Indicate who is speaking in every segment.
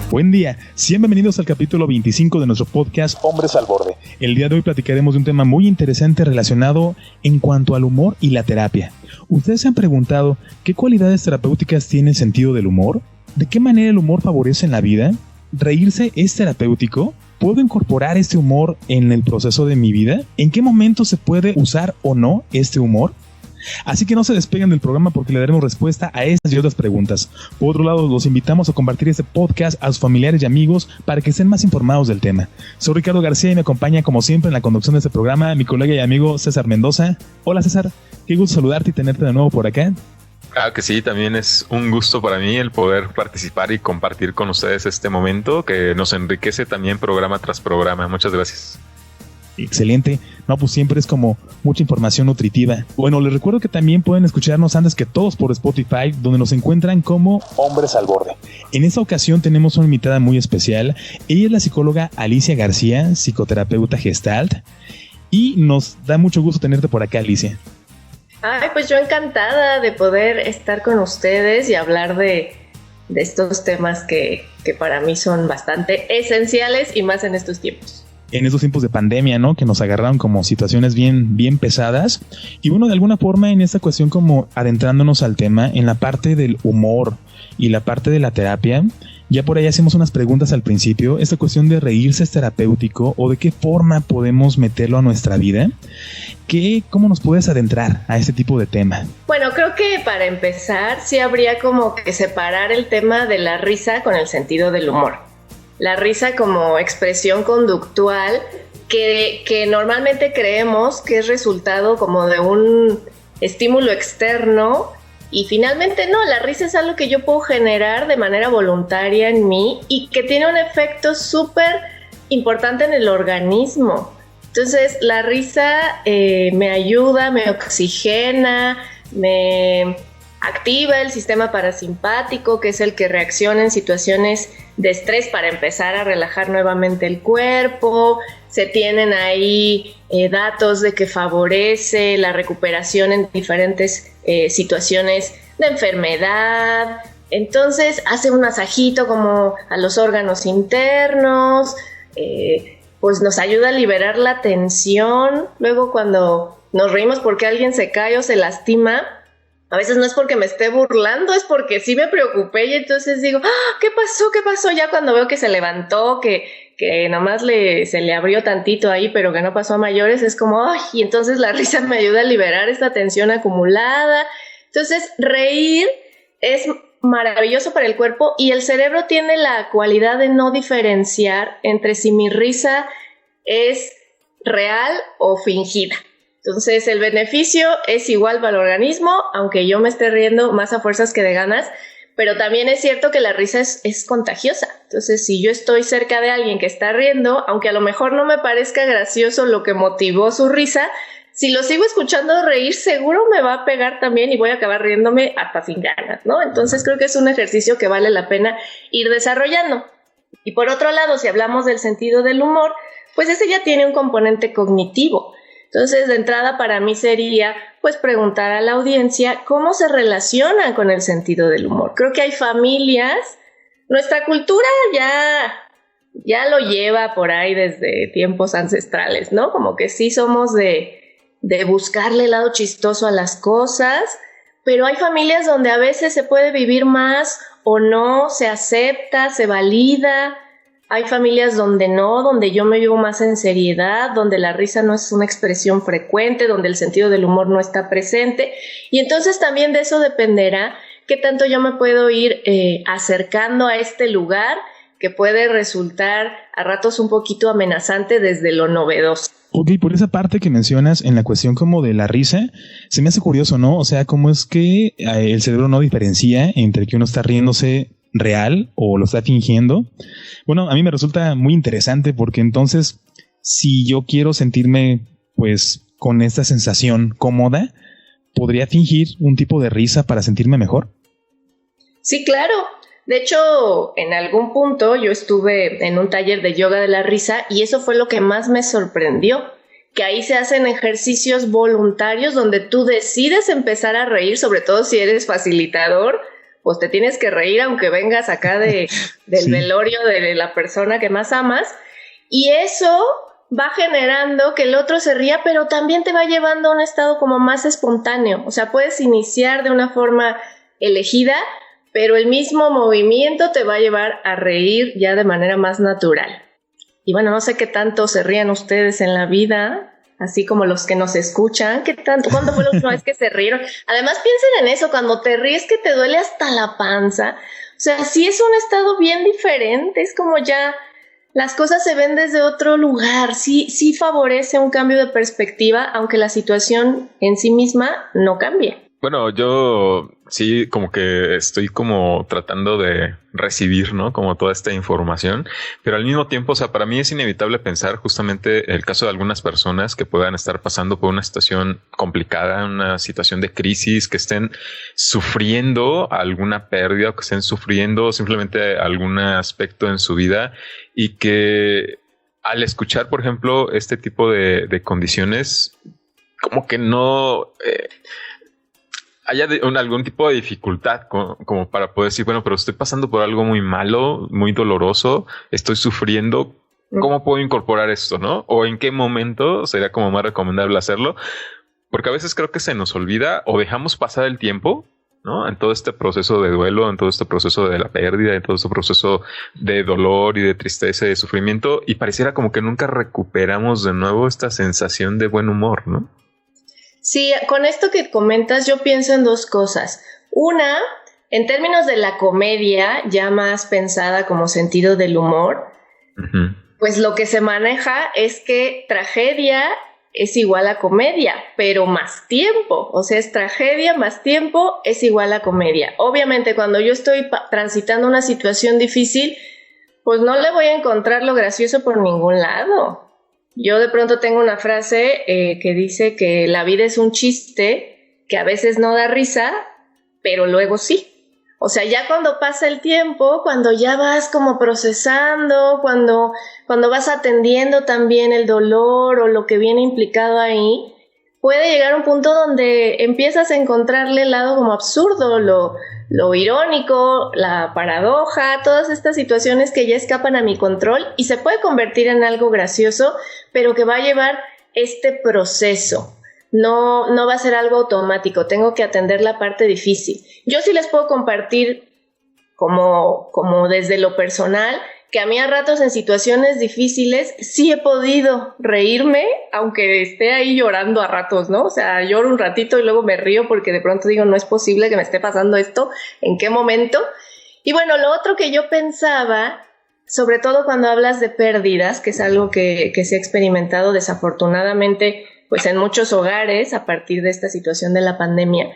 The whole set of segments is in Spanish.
Speaker 1: Buen día, sean bienvenidos al capítulo 25 de nuestro podcast Hombres al Borde. El día de hoy platicaremos de un tema muy interesante relacionado en cuanto al humor y la terapia. ¿Ustedes se han preguntado qué cualidades terapéuticas tiene el sentido del humor? ¿De qué manera el humor favorece en la vida? ¿Reírse es terapéutico? ¿Puedo incorporar este humor en el proceso de mi vida? ¿En qué momento se puede usar o no este humor? Así que no se despeguen del programa porque le daremos respuesta a estas y otras preguntas. Por otro lado, los invitamos a compartir este podcast a sus familiares y amigos para que estén más informados del tema. Soy Ricardo García y me acompaña como siempre en la conducción de este programa mi colega y amigo César Mendoza. Hola César, qué gusto saludarte y tenerte de nuevo por acá.
Speaker 2: Claro que sí, también es un gusto para mí el poder participar y compartir con ustedes este momento que nos enriquece también programa tras programa. Muchas gracias.
Speaker 1: Excelente. No, pues siempre es como mucha información nutritiva. Bueno, les recuerdo que también pueden escucharnos antes que todos por Spotify, donde nos encuentran como Hombres al Borde. En esta ocasión tenemos una invitada muy especial. Ella es la psicóloga Alicia García, psicoterapeuta Gestalt. Y nos da mucho gusto tenerte por acá, Alicia.
Speaker 3: Ay, pues yo encantada de poder estar con ustedes y hablar de estos temas que para mí son bastante esenciales y más en estos tiempos.
Speaker 1: En estos tiempos de pandemia, ¿no? Que nos agarraron como situaciones bien pesadas. Y bueno, de alguna forma en esta cuestión como adentrándonos al tema, en la parte del humor y la parte de la terapia, ya por ahí hacemos unas preguntas al principio. Esta cuestión de reírse es terapéutico o de qué forma podemos meterlo a nuestra vida. ¿Cómo nos puedes adentrar a este tipo de tema?
Speaker 3: Bueno, creo que para empezar sí habría como que separar el tema de la risa con el sentido del humor. La risa como expresión conductual que normalmente creemos que es resultado como de un estímulo externo y finalmente no, la risa es algo que yo puedo generar de manera voluntaria en mí y que tiene un efecto súper importante en el organismo. Entonces la risa me ayuda, me oxigena, me activa el sistema parasimpático, que es el que reacciona en situaciones de estrés para empezar a relajar nuevamente el cuerpo. Se tienen ahí datos de que favorece la recuperación en diferentes situaciones de enfermedad. Entonces hace un masajito como a los órganos internos, pues nos ayuda a liberar la tensión. Luego cuando nos reímos porque alguien se cae o se lastima, a veces no es porque me esté burlando, es porque sí me preocupé y entonces digo, ¿qué pasó? ¿Qué pasó? Ya cuando veo que se levantó, que nomás se le abrió tantito ahí, pero que no pasó a mayores, es como, ¡ay! Y entonces la risa me ayuda a liberar esta tensión acumulada. Entonces, reír es maravilloso para el cuerpo y el cerebro tiene la cualidad de no diferenciar entre si mi risa es real o fingida. Entonces el beneficio es igual para el organismo, aunque yo me esté riendo más a fuerzas que de ganas, pero también es cierto que la risa es contagiosa. Entonces si yo estoy cerca de alguien que está riendo, aunque a lo mejor no me parezca gracioso lo que motivó su risa, si lo sigo escuchando reír seguro me va a pegar también y voy a acabar riéndome hasta sin ganas, ¿no? Entonces creo que es un ejercicio que vale la pena ir desarrollando. Y por otro lado, si hablamos del sentido del humor, pues ese ya tiene un componente cognitivo. Entonces, de entrada para mí sería, pues, preguntar a la audiencia cómo se relacionan con el sentido del humor. Creo que hay familias, nuestra cultura ya lo lleva por ahí desde tiempos ancestrales, ¿no? Como que sí somos de buscarle el lado chistoso a las cosas, pero hay familias donde a veces se puede vivir más o no, se acepta, se valida. Hay familias donde no, donde yo me vivo más en seriedad, donde la risa no es una expresión frecuente, donde el sentido del humor no está presente. Y entonces también de eso dependerá qué tanto yo me puedo ir acercando a este lugar que puede resultar a ratos un poquito amenazante desde lo novedoso.
Speaker 1: Ok, por esa parte que mencionas en la cuestión como de la risa, se me hace curioso, ¿no? O sea, cómo es que el cerebro no diferencia entre que uno está riéndose real o lo está fingiendo. Bueno, a mí me resulta muy interesante porque entonces si yo quiero sentirme pues con esta sensación cómoda, ¿podría fingir un tipo de risa para sentirme mejor?
Speaker 3: Sí, claro. De hecho, en algún punto yo estuve en un taller de yoga de la risa y eso fue lo que más me sorprendió, que ahí se hacen ejercicios voluntarios donde tú decides empezar a reír, sobre todo si eres facilitador pues te tienes que reír aunque vengas acá del velorio de la persona que más amas, y eso va generando que el otro se ría, pero también te va llevando a un estado como más espontáneo. O sea, puedes iniciar de una forma elegida, pero el mismo movimiento te va a llevar a reír ya de manera más natural. Y bueno, no sé qué tanto se rían ustedes en la vida, así como los que nos escuchan. ¿Qué tanto? ¿Cuándo fue la última vez que se rieron? Además, piensen en eso, cuando te ríes que te duele hasta la panza. O sea, sí es un estado bien diferente, es como ya las cosas se ven desde otro lugar. Sí favorece un cambio de perspectiva, aunque la situación en sí misma no cambie.
Speaker 2: Bueno, yo sí como que estoy como tratando de recibir, ¿no? Como toda esta información, pero al mismo tiempo, o sea, para mí es inevitable pensar justamente el caso de algunas personas que puedan estar pasando por una situación complicada, una situación de crisis, que estén sufriendo alguna pérdida o que estén sufriendo simplemente algún aspecto en su vida y que al escuchar, por ejemplo, este tipo de condiciones, como que no... haya algún tipo de dificultad como para poder decir, bueno, pero estoy pasando por algo muy malo, muy doloroso, estoy sufriendo, ¿cómo puedo incorporar esto, no? O en qué momento sería como más recomendable hacerlo, porque a veces creo que se nos olvida o dejamos pasar el tiempo, ¿no? En todo este proceso de duelo, en todo este proceso de la pérdida, en todo este proceso de dolor y de tristeza y de sufrimiento, y pareciera como que nunca recuperamos de nuevo esta sensación de buen humor, ¿no?
Speaker 3: Sí, con esto que comentas yo pienso en dos cosas. Una, en términos de la comedia, ya más pensada como sentido del humor, pues lo que se maneja es que tragedia es igual a comedia, pero más tiempo. O sea, es tragedia más tiempo es igual a comedia. Obviamente, cuando yo estoy transitando una situación difícil, pues no le voy a encontrar lo gracioso por ningún lado. Yo de pronto tengo una frase que dice que la vida es un chiste que a veces no da risa, pero luego sí. O sea, ya cuando pasa el tiempo, cuando ya vas como procesando, cuando vas atendiendo también el dolor o lo que viene implicado ahí, puede llegar a un punto donde empiezas a encontrarle el lado como absurdo, lo irónico, la paradoja, todas estas situaciones que ya escapan a mi control y se puede convertir en algo gracioso, pero que va a llevar este proceso. No va a ser algo automático, tengo que atender la parte difícil. Yo sí les puedo compartir como desde lo personal, que a mí a ratos en situaciones difíciles sí he podido reírme, aunque esté ahí llorando a ratos, ¿no? O sea, lloro un ratito y luego me río porque de pronto digo, no es posible que me esté pasando esto, ¿en qué momento? Y bueno, lo otro que yo pensaba, sobre todo cuando hablas de pérdidas, que es algo que se ha experimentado desafortunadamente pues en muchos hogares a partir de esta situación de la pandemia,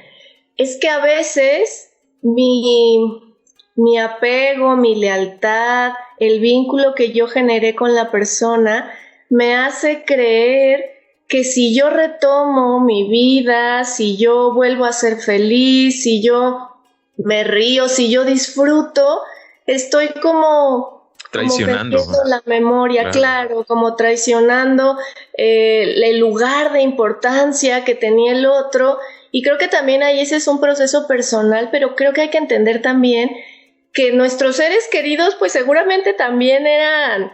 Speaker 3: es que a veces mi apego, mi lealtad, el vínculo que yo generé con la persona me hace creer que si yo retomo mi vida, si yo vuelvo a ser feliz, si yo me río, si yo disfruto, estoy como traicionando la memoria, claro, como traicionando el lugar de importancia que tenía el otro. Y creo que también ahí ese es un proceso personal, pero creo que hay que entender también que nuestros seres queridos pues seguramente también eran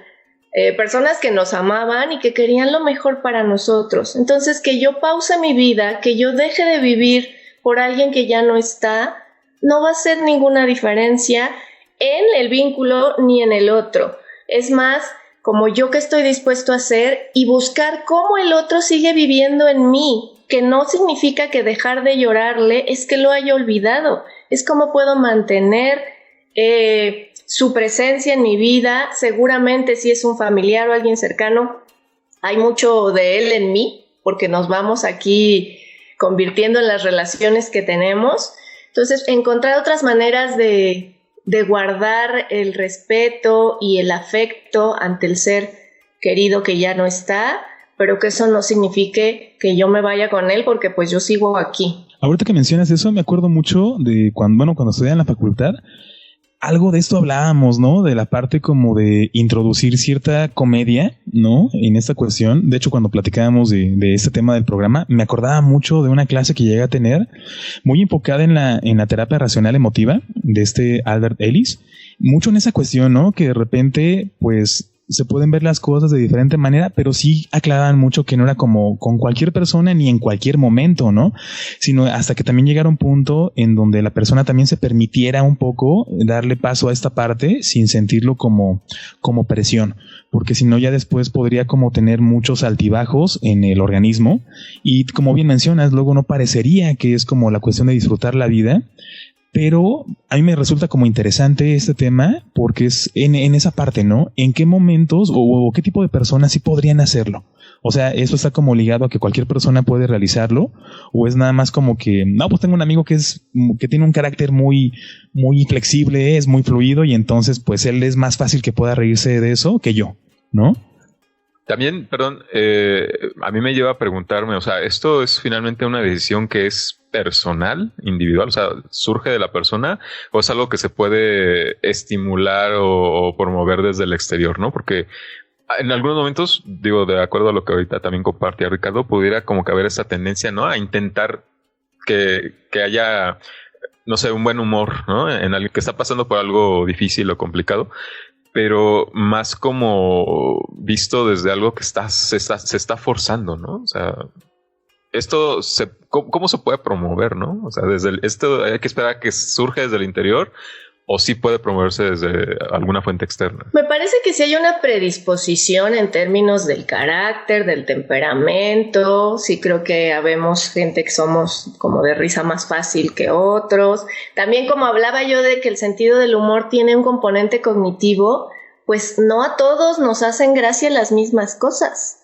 Speaker 3: personas que nos amaban y que querían lo mejor para nosotros. Entonces, que yo pause mi vida, que yo deje de vivir por alguien que ya no está, no va a hacer ninguna diferencia en el vínculo ni en el otro. Es más, como yo que estoy dispuesto a hacer y buscar cómo el otro sigue viviendo en mí, que no significa que dejar de llorarle es que lo haya olvidado, es cómo puedo mantener su presencia en mi vida. Seguramente si es un familiar o alguien cercano, hay mucho de él en mí, porque nos vamos aquí convirtiendo en las relaciones que tenemos. Entonces, encontrar otras maneras de guardar el respeto y el afecto ante el ser querido que ya no está, pero que eso no signifique que yo me vaya con él, porque pues yo sigo aquí.
Speaker 1: Ahorita que mencionas eso, me acuerdo mucho de cuando estudiaba en la facultad. algo de esto hablábamos, ¿no? De la parte como de introducir cierta comedia, ¿no? En esta cuestión. De hecho, cuando platicábamos de este tema del programa, me acordaba mucho de una clase que llegué a tener, muy enfocada en la terapia racional emotiva, de este Albert Ellis. Mucho en esa cuestión, ¿no? Que de repente, pues, se pueden ver las cosas de diferente manera, pero sí aclaraban mucho que no era como con cualquier persona ni en cualquier momento, ¿no? Sino hasta que también llegara un punto en donde la persona también se permitiera un poco darle paso a esta parte sin sentirlo como presión, porque si no ya después podría como tener muchos altibajos en el organismo y como bien mencionas, luego no parecería que es como la cuestión de disfrutar la vida. Pero a mí me resulta como interesante este tema porque es en esa parte, ¿no? ¿En qué momentos o qué tipo de personas sí podrían hacerlo? O sea, ¿eso está como ligado a que cualquier persona puede realizarlo? ¿O es nada más como que, no, pues tengo un amigo que tiene un carácter muy, muy flexible, es muy fluido y entonces pues él es más fácil que pueda reírse de eso que yo, ¿no?
Speaker 2: También, perdón, a mí me lleva a preguntarme, o sea, ¿esto es finalmente una decisión que es personal, individual? O sea, ¿surge de la persona o es algo que se puede estimular o promover desde el exterior, ¿no? Porque en algunos momentos, digo, de acuerdo a lo que ahorita también compartía Ricardo, pudiera como que haber esa tendencia, ¿no? A intentar que haya, no sé, un buen humor, ¿no? En alguien que está pasando por algo difícil o complicado, pero más como visto desde algo que se está forzando, ¿no? O sea, esto ¿cómo se puede promover, no? O sea, esto hay que esperar a que surge desde el interior o sí puede promoverse desde alguna fuente externa.
Speaker 3: Me parece que sí hay una predisposición en términos del carácter, del temperamento. Sí creo que habemos gente que somos como de risa más fácil que otros. También como hablaba yo de que el sentido del humor tiene un componente cognitivo, pues no a todos nos hacen gracia las mismas cosas.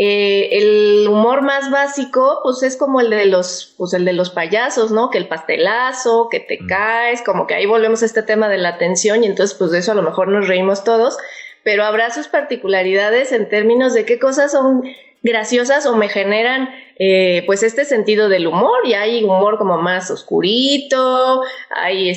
Speaker 3: El humor más básico pues es como el de los payasos, ¿no? Que el pastelazo, que te caes, como que ahí volvemos a este tema de la atención y entonces pues de eso a lo mejor nos reímos todos, pero habrá sus particularidades en términos de qué cosas son graciosas o me generan pues este sentido del humor. Y hay humor como más oscurito, hay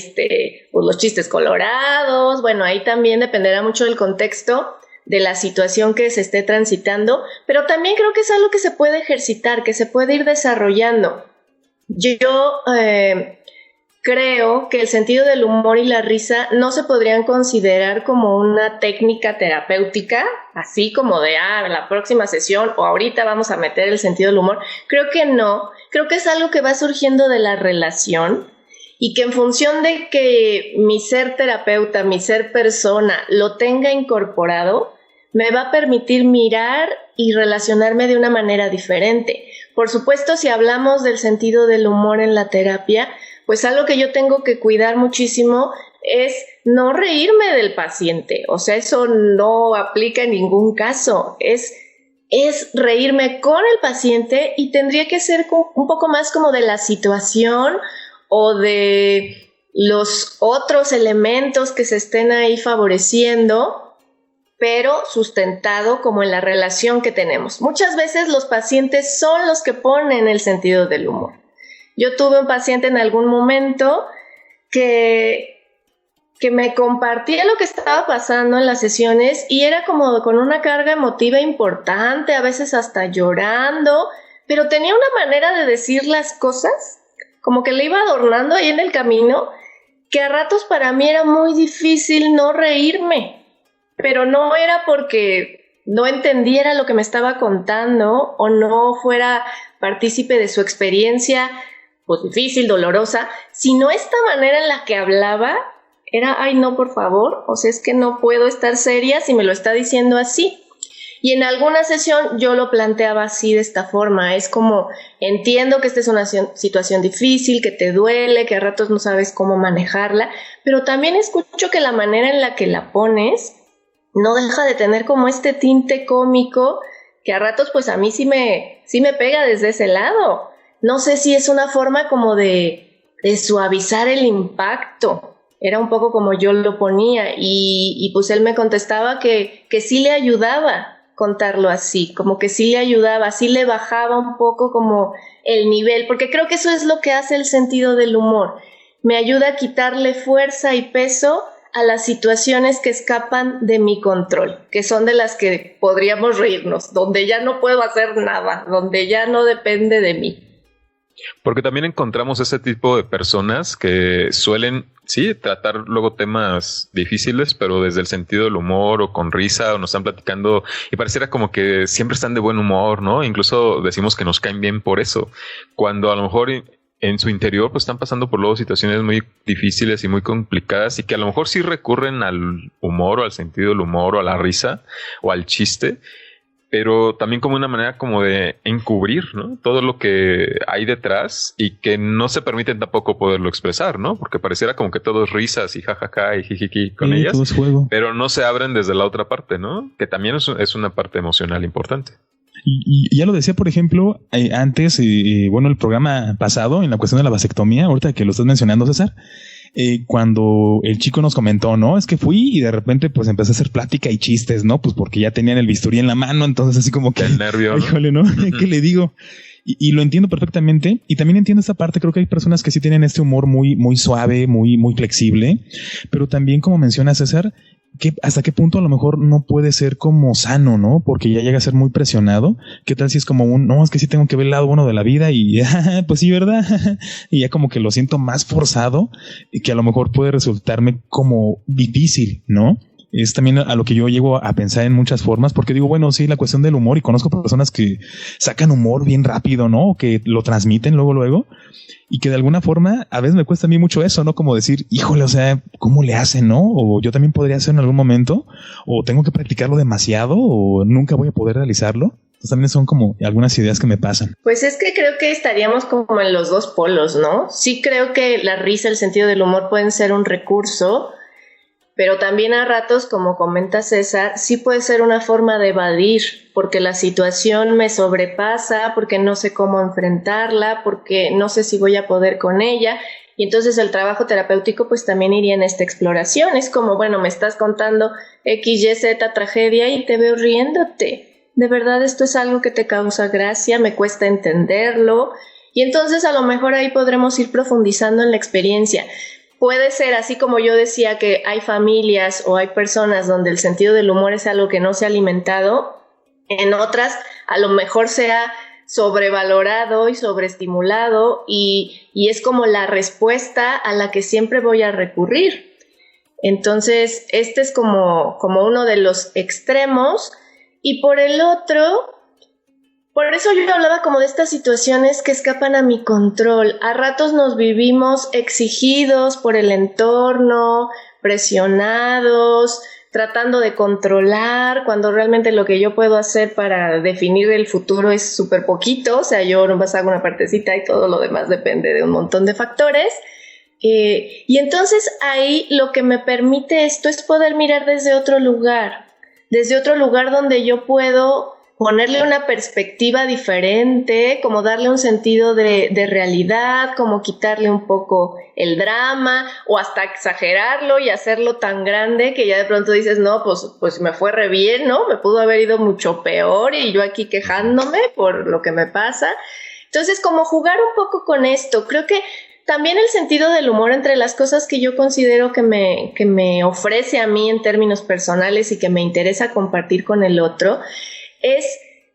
Speaker 3: pues los chistes colorados, bueno, ahí también dependerá mucho del contexto, de la situación que se esté transitando, pero también creo que es algo que se puede ejercitar, que se puede ir desarrollando. Yo creo que el sentido del humor y la risa no se podrían considerar como una técnica terapéutica, así como de, la próxima sesión o ahorita vamos a meter el sentido del humor. Creo que no, creo que es algo que va surgiendo de la relación y que en función de que mi ser terapeuta, mi ser persona lo tenga incorporado, me va a permitir mirar y relacionarme de una manera diferente. Por supuesto, si hablamos del sentido del humor en la terapia, pues algo que yo tengo que cuidar muchísimo es no reírme del paciente. O sea, eso no aplica en ningún caso. Es reírme con el paciente y tendría que ser un poco más como de la situación o de los otros elementos que se estén ahí favoreciendo, pero sustentado como en la relación que tenemos. Muchas veces los pacientes son los que ponen el sentido del humor. Yo tuve un paciente en algún momento que me compartía lo que estaba pasando en las sesiones y era como con una carga emotiva importante, a veces hasta llorando, pero tenía una manera de decir las cosas, como que le iba adornando ahí en el camino, que a ratos para mí era muy difícil no reírme. Pero no era porque no entendiera lo que me estaba contando o no fuera partícipe de su experiencia, pues difícil, dolorosa, sino esta manera en la que hablaba era, ay no, por favor, o sea, es que no puedo estar seria si me lo está diciendo así. Y en alguna sesión yo lo planteaba así, de esta forma, es como, entiendo que esta es una situación difícil, que te duele, que a ratos no sabes cómo manejarla, pero también escucho que la manera en la que la pones no deja de tener como este tinte cómico que a ratos pues a mí sí me pega desde ese lado. No sé si es una forma como de suavizar el impacto. Era un poco como yo lo ponía y pues él me contestaba que sí le ayudaba contarlo así, como que sí le ayudaba, sí le bajaba un poco como el nivel, porque creo que eso es lo que hace el sentido del humor, me ayuda a quitarle fuerza y peso a las situaciones que escapan de mi control, que son de las que podríamos reírnos, donde ya no puedo hacer nada, donde ya no depende de mí.
Speaker 2: Porque también encontramos ese tipo de personas que suelen, sí, tratar luego temas difíciles, pero desde el sentido del humor o con risa, o nos están platicando y pareciera como que siempre están de buen humor, ¿no? Incluso decimos que nos caen bien por eso, cuando a lo mejor en su interior pues están pasando por luego situaciones muy difíciles y muy complicadas y que a lo mejor sí recurren al humor o al sentido del humor o a la risa o al chiste, pero también como una manera como de encubrir, ¿no? Todo lo que hay detrás y que no se permiten tampoco poderlo expresar, ¿no? Porque pareciera como que todo es risas y jajaja y jijiki con ellas,
Speaker 1: todo es juego.
Speaker 2: Pero no se abren desde la otra parte, ¿no? Que también es una parte emocional importante.
Speaker 1: Y ya lo decía, por ejemplo, antes, bueno, el programa pasado, en la cuestión de la vasectomía, ahorita que lo estás mencionando, César, cuando el chico nos comentó, ¿no? Es que fui y de repente pues empecé a hacer plática y chistes, ¿no? Pues porque ya tenían el bisturí en la mano, entonces así como que...
Speaker 2: El nervio, ¿no?
Speaker 1: Híjole, ¿no? ¿Qué le digo? Y lo entiendo perfectamente. Y también entiendo esta parte. Creo que hay personas que sí tienen este humor muy, muy suave, muy, muy flexible. Pero también, como menciona César, que hasta qué punto a lo mejor no puede ser como sano, ¿no? Porque ya llega a ser muy presionado. ¿Qué tal si es como no, es que sí tengo que ver el lado bueno de la vida y pues sí, ¿verdad? Y ya como que lo siento más forzado y que a lo mejor puede resultarme como difícil, ¿no? Es también a lo que yo llego a pensar en muchas formas, porque digo, bueno, sí, la cuestión del humor, y conozco personas que sacan humor bien rápido, ¿no? O que lo transmiten luego, y que de alguna forma a veces me cuesta a mí mucho eso, ¿no? Como decir, híjole, o sea, ¿cómo le hacen, no? O yo también podría hacer en algún momento, o tengo que practicarlo demasiado, o nunca voy a poder realizarlo. Entonces también son como algunas ideas que me pasan.
Speaker 3: Pues es que creo que estaríamos como en los dos polos, ¿no? Sí creo que la risa, el sentido del humor pueden ser un recurso, pero también a ratos, como comenta César, sí puede ser una forma de evadir, porque la situación me sobrepasa, porque no sé cómo enfrentarla, porque no sé si voy a poder con ella, y entonces el trabajo terapéutico pues también iría en esta exploración. Es como, bueno, me estás contando X, Y, Z tragedia y te veo riéndote. De verdad esto es algo que te causa gracia, me cuesta entenderlo, y entonces a lo mejor ahí podremos ir profundizando en la experiencia. Puede ser así como yo decía que hay familias o hay personas donde el sentido del humor es algo que no se ha alimentado, en otras a lo mejor se ha sobrevalorado y sobreestimulado y es como la respuesta a la que siempre voy a recurrir. Entonces, este es como uno de los extremos, y por el otro... Por eso yo hablaba como de estas situaciones que escapan a mi control. A ratos nos vivimos exigidos por el entorno, presionados, tratando de controlar, cuando realmente lo que yo puedo hacer para definir el futuro es súper poquito. O sea, yo nomás hago una partecita y todo lo demás depende de un montón de factores. Y entonces ahí lo que me permite esto es poder mirar desde otro lugar donde yo puedo ponerle una perspectiva diferente, como darle un sentido de realidad, como quitarle un poco el drama o hasta exagerarlo y hacerlo tan grande que ya de pronto dices, no, pues me fue re bien, ¿no? Me pudo haber ido mucho peor y yo aquí quejándome por lo que me pasa. Entonces, como jugar un poco con esto, creo que también el sentido del humor, entre las cosas que yo considero que me ofrece a mí en términos personales y que me interesa compartir con el otro, es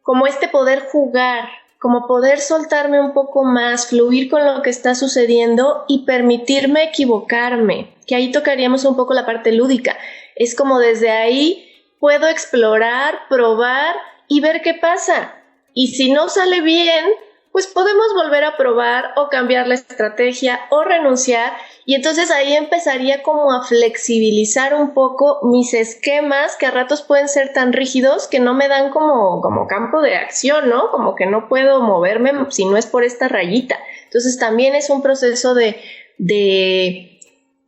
Speaker 3: como este poder jugar, como poder soltarme un poco más, fluir con lo que está sucediendo y permitirme equivocarme, que ahí tocaríamos un poco la parte lúdica. Es como desde ahí puedo explorar, probar y ver qué pasa. Y si no sale bien, pues podemos volver a probar o cambiar la estrategia o renunciar, y entonces ahí empezaría como a flexibilizar un poco mis esquemas que a ratos pueden ser tan rígidos que no me dan como campo de acción, ¿no? Como que no puedo moverme si no es por esta rayita. Entonces también es un proceso de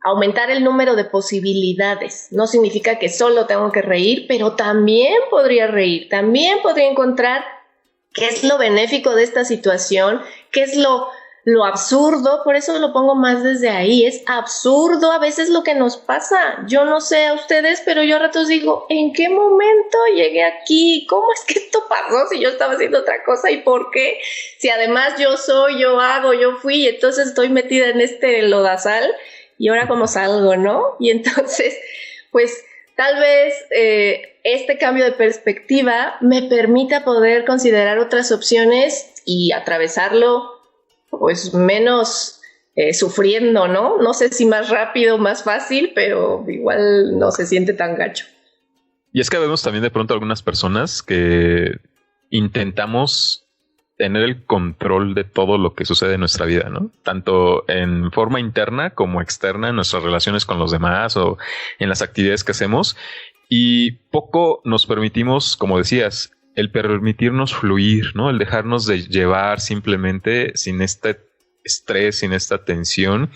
Speaker 3: aumentar el número de posibilidades. No significa que solo tengo que reír, pero también podría reír, también podría encontrar qué es lo benéfico de esta situación, qué es lo lo absurdo, por eso lo pongo más desde ahí, es absurdo a veces lo que nos pasa. Yo no sé a ustedes, pero yo a ratos digo, ¿en qué momento llegué aquí? ¿Cómo es que esto pasó si yo estaba haciendo otra cosa? ¿Y por qué? Si además yo soy, yo hago, yo fui, y entonces estoy metida en este lodazal, y ahora cómo salgo, ¿no? Y entonces, pues tal vez este cambio de perspectiva me permita poder considerar otras opciones y atravesarlo pues menos sufriendo, ¿no? No sé si más rápido, más fácil, pero igual no se siente tan gacho.
Speaker 2: Y es que vemos también de pronto algunas personas que intentamos tener el control de todo lo que sucede en nuestra vida, ¿no? Tanto en forma interna como externa, en nuestras relaciones con los demás o en las actividades que hacemos. Y poco nos permitimos, como decías, el permitirnos fluir, ¿no? El dejarnos de llevar simplemente sin este estrés, sin esta tensión,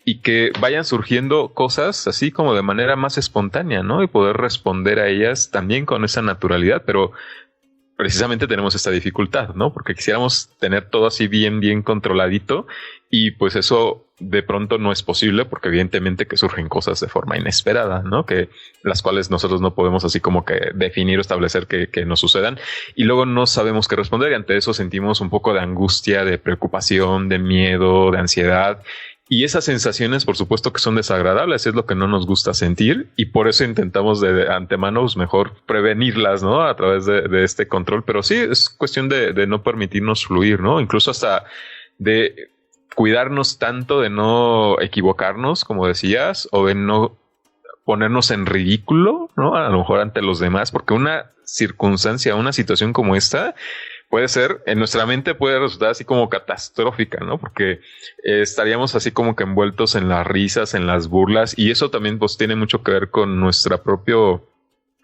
Speaker 2: y que vayan surgiendo cosas así como de manera más espontánea, ¿no? Y poder responder a ellas también con esa naturalidad, pero precisamente tenemos esta dificultad, ¿no? Porque quisiéramos tener todo así bien controladito, y pues eso de pronto no es posible porque evidentemente que surgen cosas de forma inesperada, ¿no? Que las cuales nosotros no podemos así como que definir o establecer que nos sucedan, y luego no sabemos qué responder, y ante eso sentimos un poco de angustia, de preocupación, de miedo, de ansiedad. Y esas sensaciones, por supuesto que son desagradables, es lo que no nos gusta sentir, y por eso intentamos de antemano pues mejor prevenirlas, ¿no? A través de este control. Pero sí, es cuestión de no permitirnos fluir, ¿no? Incluso hasta de cuidarnos tanto de no equivocarnos, como decías, o de no ponernos en ridículo, ¿no? A lo mejor ante los demás, porque una circunstancia, una situación como esta puede ser, en nuestra mente puede resultar así como catastrófica, ¿no? Porque estaríamos así como que envueltos en las risas, en las burlas, y eso también pues tiene mucho que ver con nuestro propio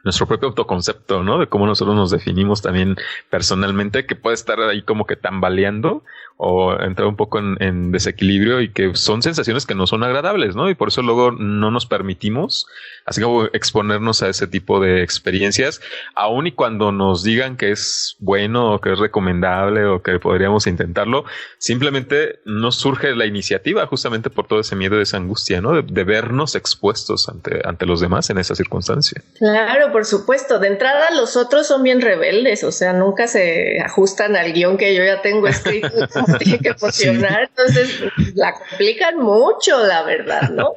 Speaker 2: autoconcepto, ¿no? De cómo nosotros nos definimos también personalmente, que puede estar ahí como que tambaleando o entrar un poco en desequilibrio, y que son sensaciones que no son agradables, ¿no? Y por eso luego no nos permitimos así como exponernos a ese tipo de experiencias, aun y cuando nos digan que es bueno o que es recomendable o que podríamos intentarlo, simplemente no surge la iniciativa justamente por todo ese miedo, esa angustia, ¿no? De vernos expuestos ante los demás en esa circunstancia.
Speaker 3: Claro, por supuesto. De entrada, los otros son bien rebeldes, o sea, nunca se ajustan al guión que yo ya tengo escrito, como tiene que funcionar. Sí. Entonces, la complican mucho, la verdad, ¿no?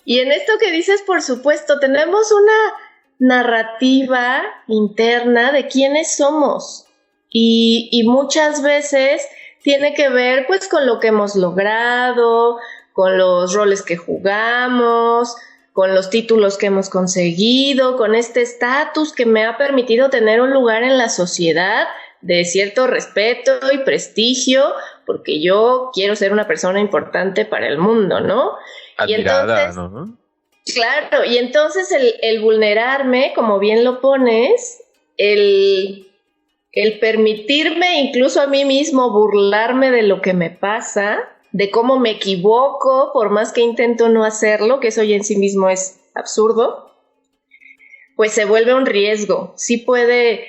Speaker 3: Y en esto que dices, por supuesto, tenemos una narrativa interna de quiénes somos. Y muchas veces tiene que ver, pues, con lo que hemos logrado, con los roles que jugamos, con los títulos que hemos conseguido, con este estatus que me ha permitido tener un lugar en la sociedad de cierto respeto y prestigio, porque yo quiero ser una persona importante para el mundo, ¿no?
Speaker 2: Admirada,
Speaker 3: y entonces,
Speaker 2: ¿no?
Speaker 3: Claro, y entonces el vulnerarme, como bien lo pones, el permitirme incluso a mí mismo burlarme de lo que me pasa, de cómo me equivoco, por más que intento no hacerlo, que eso ya en sí mismo es absurdo, pues se vuelve un riesgo. Sí puede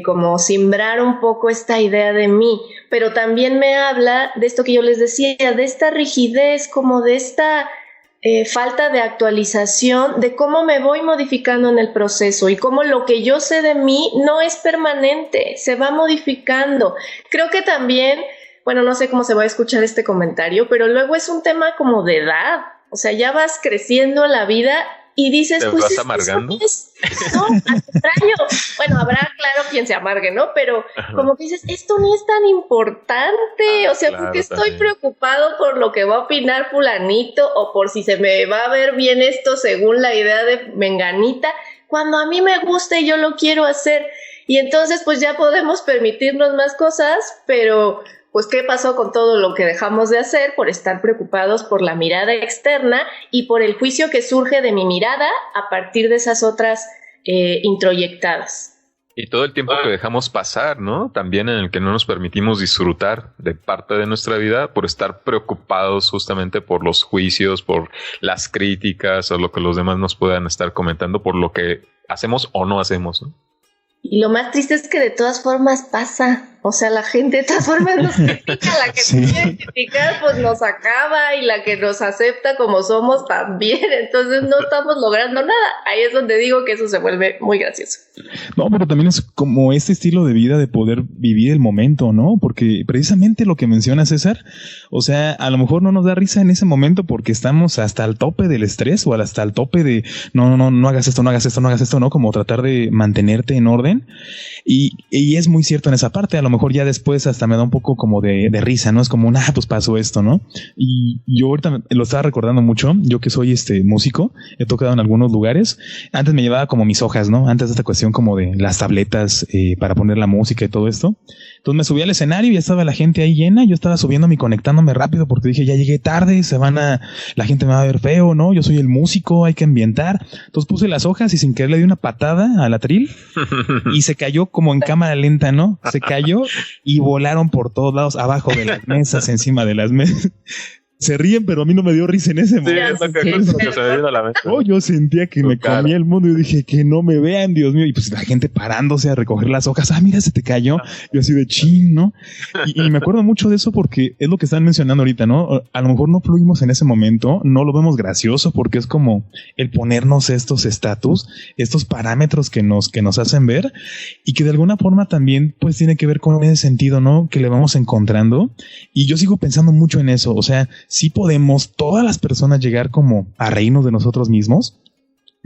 Speaker 3: como simbrar un poco esta idea de mí, pero también me habla de esto que yo les decía, de esta rigidez, como de esta falta de actualización, de cómo me voy modificando en el proceso y cómo lo que yo sé de mí no es permanente, se va modificando. Creo que también, bueno, no sé cómo se va a escuchar este comentario, pero luego es un tema como de edad, o sea, ya vas creciendo en la vida y dices,
Speaker 2: ¿te
Speaker 3: pues
Speaker 2: vas amargando?
Speaker 3: No, al contrario. Bueno, habrá, claro, quien se amargue, ¿no? Pero como que dices, esto ni es tan importante, o sea,
Speaker 2: claro,
Speaker 3: porque estoy
Speaker 2: también
Speaker 3: preocupado por lo que va a opinar fulanito o por si se me va a ver bien esto según la idea de menganita, cuando a mí me gusta y yo lo quiero hacer. Y entonces pues ya podemos permitirnos más cosas, pero pues ¿qué pasó con todo lo que dejamos de hacer por estar preocupados por la mirada externa y por el juicio que surge de mi mirada a partir de esas otras introyectadas?
Speaker 2: Y todo el tiempo que dejamos pasar, ¿no? También en el que no nos permitimos disfrutar de parte de nuestra vida por estar preocupados justamente por los juicios, por las críticas o lo que los demás nos puedan estar comentando por lo que hacemos o no hacemos, ¿no?
Speaker 3: Y lo más triste es que de todas formas pasa. O sea, la gente de todas formas nos critica, la que nos quiere criticar pues nos acaba y la que nos acepta como somos también, entonces no estamos logrando nada. Ahí es donde digo que eso se vuelve muy gracioso.
Speaker 1: No, pero también es como este estilo de vida de poder vivir el momento, ¿no? Porque precisamente lo que menciona César, o sea, a lo mejor no nos da risa en ese momento porque estamos hasta el tope del estrés o hasta el tope de no hagas esto, no hagas esto, no hagas esto, ¿no? Como tratar de mantenerte en orden. Y es muy cierto en esa parte. A lo mejor ya después hasta me da un poco como de risa, ¿no? Es como, pues pasó esto, ¿no? Y yo ahorita lo estaba recordando mucho. Yo que soy músico, he tocado en algunos lugares. Antes me llevaba como mis hojas, ¿no? Antes de esta cuestión como de las tabletas para poner la música y todo esto. Entonces me subí al escenario y ya estaba la gente ahí llena. Yo estaba subiéndome y conectándome rápido porque dije, ya llegué tarde, la gente me va a ver feo, ¿no? Yo soy el músico, hay que ambientar. Entonces puse las hojas y sin querer le di una patada al atril y se cayó como en cámara lenta, ¿no? Se cayó y volaron por todos lados, abajo de las mesas, encima de las mesas. Se ríen, pero a mí no me dio risa en ese momento. Yo sentía que me comía el mundo y dije que no me vean, Dios mío. Y pues la gente parándose a recoger las hojas. Mira, se te cayó. Yo así de chin, ¿no? Y me acuerdo mucho de eso porque es lo que están mencionando ahorita, ¿no? A lo mejor no fluimos en ese momento, no lo vemos gracioso porque es como el ponernos estos estatus, estos parámetros que nos hacen ver y que de alguna forma también pues tiene que ver con ese sentido, ¿no? Que le vamos encontrando. Y yo sigo pensando mucho en eso. O sea, sí podemos todas las personas llegar como a reírnos de nosotros mismos.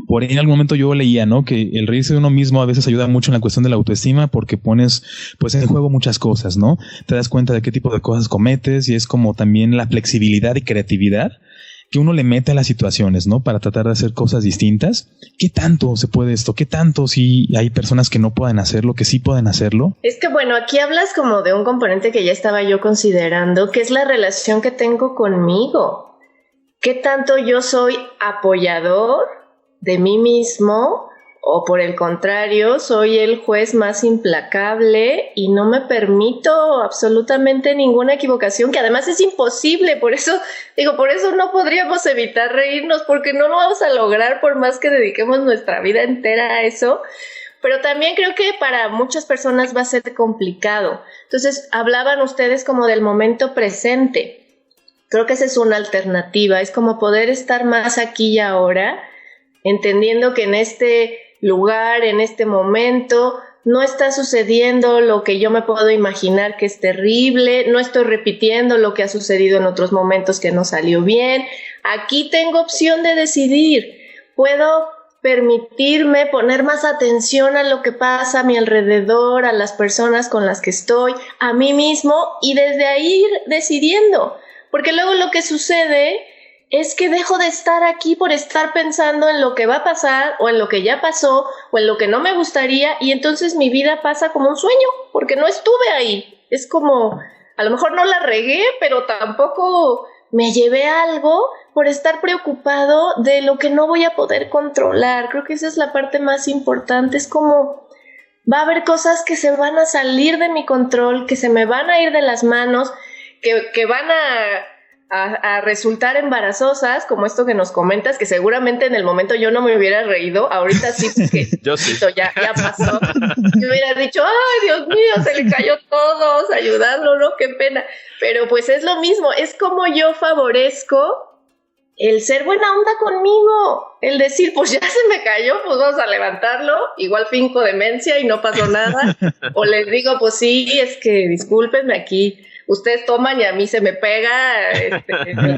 Speaker 1: Por ahí en algún momento yo leía, ¿no? Que el reírse de uno mismo a veces ayuda mucho en la cuestión de la autoestima porque pones pues en juego muchas cosas, ¿no? Te das cuenta de qué tipo de cosas cometes y es como también la flexibilidad y creatividad que uno le mete a las situaciones, ¿no? Para tratar de hacer cosas distintas. ¿Qué tanto se puede esto? ¿Qué tanto si hay personas que no pueden hacerlo, que sí pueden hacerlo?
Speaker 3: Es que bueno, aquí hablas como de un componente que ya estaba yo considerando, que es la relación que tengo conmigo. ¿Qué tanto yo soy apoyador de mí mismo o por el contrario, soy el juez más implacable y no me permito absolutamente ninguna equivocación, que además es imposible? Por eso no podríamos evitar reírnos, porque no lo vamos a lograr por más que dediquemos nuestra vida entera a eso. Pero también creo que para muchas personas va a ser complicado. Entonces, hablaban ustedes como del momento presente. Creo que esa es una alternativa, es como poder estar más aquí y ahora, entendiendo que en este lugar, en este momento, no está sucediendo lo que yo me puedo imaginar que es terrible, no estoy repitiendo lo que ha sucedido en otros momentos que no salió bien. Aquí tengo opción de decidir, puedo permitirme poner más atención a lo que pasa a mi alrededor, a las personas con las que estoy, a mí mismo, y desde ahí ir decidiendo, porque luego lo que sucede es que dejo de estar aquí por estar pensando en lo que va a pasar o en lo que ya pasó o en lo que no me gustaría, y entonces mi vida pasa como un sueño porque no estuve ahí. Es como, a lo mejor no la regué, pero tampoco me llevé algo por estar preocupado de lo que no voy a poder controlar. Creo que esa es la parte más importante. Es como, va a haber cosas que se van a salir de mi control, que se me van a ir de las manos, que van a resultar embarazosas, como esto que nos comentas, que seguramente en el momento yo no me hubiera reído, ahorita sí, porque
Speaker 2: yo sí.
Speaker 3: ya pasó. Yo hubiera dicho, ay, Dios mío, se le cayó todo, vamos a ayudarlo, ¿no? Qué pena. Pero pues es lo mismo, es como yo favorezco el ser buena onda conmigo, el decir, pues ya se me cayó, pues vamos a levantarlo, igual finco demencia y no pasó nada, o les digo, pues sí, es que discúlpenme aquí, ustedes toman y a mí se me pega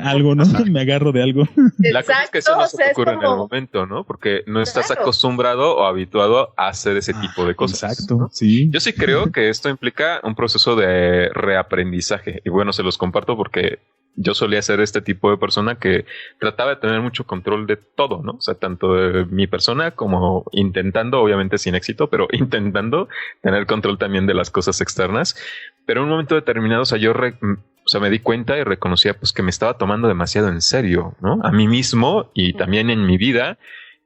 Speaker 1: algo, ¿no? Me agarro de algo.
Speaker 2: La cosa es que eso no se te ocurre en el momento, ¿no? Porque no estás acostumbrado o habituado a hacer ese tipo de cosas.
Speaker 1: Exacto,
Speaker 2: ¿no?
Speaker 1: Sí.
Speaker 2: Yo sí creo que esto implica un proceso de reaprendizaje. Y bueno, se los comparto porque yo solía ser este tipo de persona que trataba de tener mucho control de todo, ¿no? O sea, tanto de mi persona como intentando, obviamente sin éxito, pero intentando tener control también de las cosas externas. Pero en un momento determinado, o sea, me di cuenta y reconocía pues que me estaba tomando demasiado en serio, ¿no? A mí mismo y también en mi vida,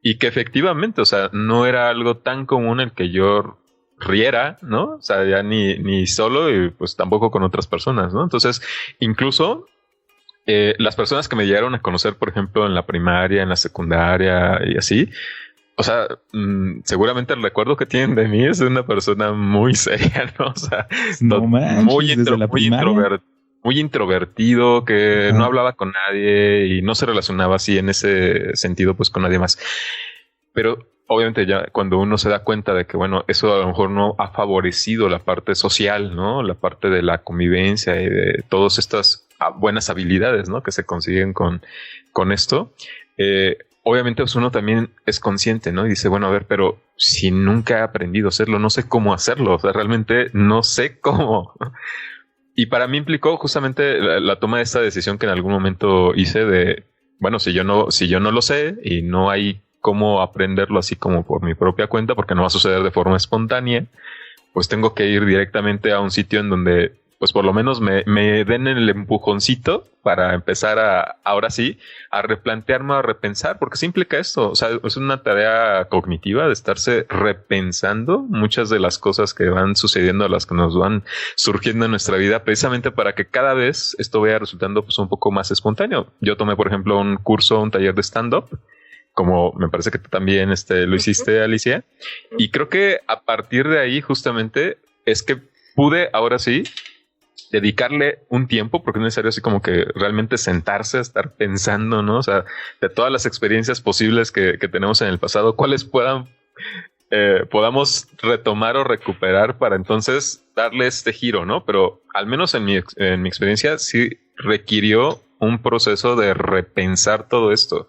Speaker 2: y que efectivamente, o sea, no era algo tan común el que yo riera, ¿no? O sea, ya ni solo y pues tampoco con otras personas, ¿no? Entonces, incluso las personas que me llegaron a conocer, por ejemplo, en la primaria, en la secundaria y así, o sea, seguramente el recuerdo que tienen de mí es de una persona muy seria, ¿no? O sea,
Speaker 1: no manches,
Speaker 2: muy introvertido, que no hablaba con nadie y no se relacionaba así en ese sentido, pues con nadie más. Pero obviamente ya cuando uno se da cuenta de que, bueno, eso a lo mejor no ha favorecido la parte social, ¿no? La parte de la convivencia y de todas estas buenas habilidades, ¿no? Que se consiguen con esto. Obviamente pues uno también es consciente, ¿no? Y dice, bueno, a ver, pero si nunca he aprendido a hacerlo, no sé cómo hacerlo. O sea, realmente no sé cómo. Y para mí implicó justamente la toma de esta decisión que en algún momento hice de, bueno, si yo no lo sé y no hay cómo aprenderlo así como por mi propia cuenta, porque no va a suceder de forma espontánea, pues tengo que ir directamente a un sitio en donde pues por lo menos me den el empujoncito para empezar ahora sí, a replantearme, a repensar, porque sí implica esto. O sea, es una tarea cognitiva de estarse repensando muchas de las cosas que van sucediendo, a las que nos van surgiendo en nuestra vida, precisamente para que cada vez esto vaya resultando pues un poco más espontáneo. Yo tomé, por ejemplo, un taller de stand-up, como me parece que tú también lo hiciste, Alicia. Y creo que a partir de ahí justamente es que pude ahora sí dedicarle un tiempo, porque es necesario así como que realmente sentarse a estar pensando, ¿no? O sea, de todas las experiencias posibles que tenemos en el pasado, cuáles podamos retomar o recuperar para entonces darle este giro, ¿no? Pero al menos en mi experiencia sí requirió un proceso de repensar todo esto.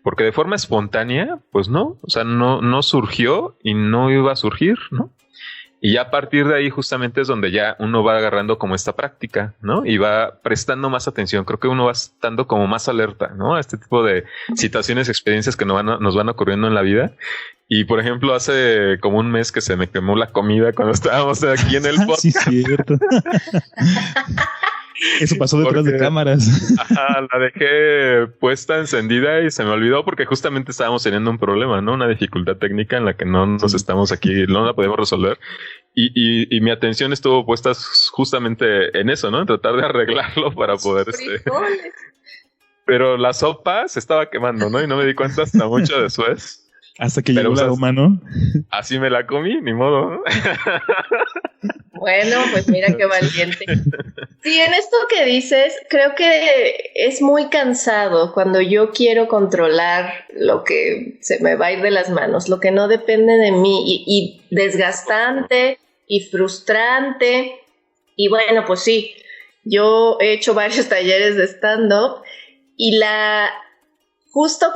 Speaker 2: Porque de forma espontánea, pues no, o sea, no surgió y no iba a surgir, ¿no? Y ya a partir de ahí justamente es donde ya uno va agarrando como esta práctica, ¿no? Y va prestando más atención. Creo que uno va estando como más alerta, ¿no? A este tipo de situaciones, experiencias que nos van ocurriendo en la vida. Y por ejemplo, hace como un mes que se me quemó la comida cuando estábamos aquí en el podcast.
Speaker 1: Sí, cierto. Eso pasó detrás de cámaras.
Speaker 2: Ajá, la dejé puesta, encendida y se me olvidó porque justamente estábamos teniendo un problema, ¿no? Una dificultad técnica en la que no nos estamos aquí, no la podemos resolver. Y mi atención estuvo puesta justamente en eso, ¿no? En tratar de arreglarlo para poder... Pero la sopa se estaba quemando, ¿no? Y no me di cuenta hasta mucho después.
Speaker 1: Hasta que llegó la aroma, ¿no?
Speaker 2: Así me la comí, ni modo, ¿no?
Speaker 3: Bueno, pues mira qué valiente. Sí, en esto que dices, creo que es muy cansado cuando yo quiero controlar lo que se me va a ir de las manos, lo que no depende de mí, y desgastante y frustrante. Y bueno, pues sí, yo he hecho varios talleres de stand-up y justo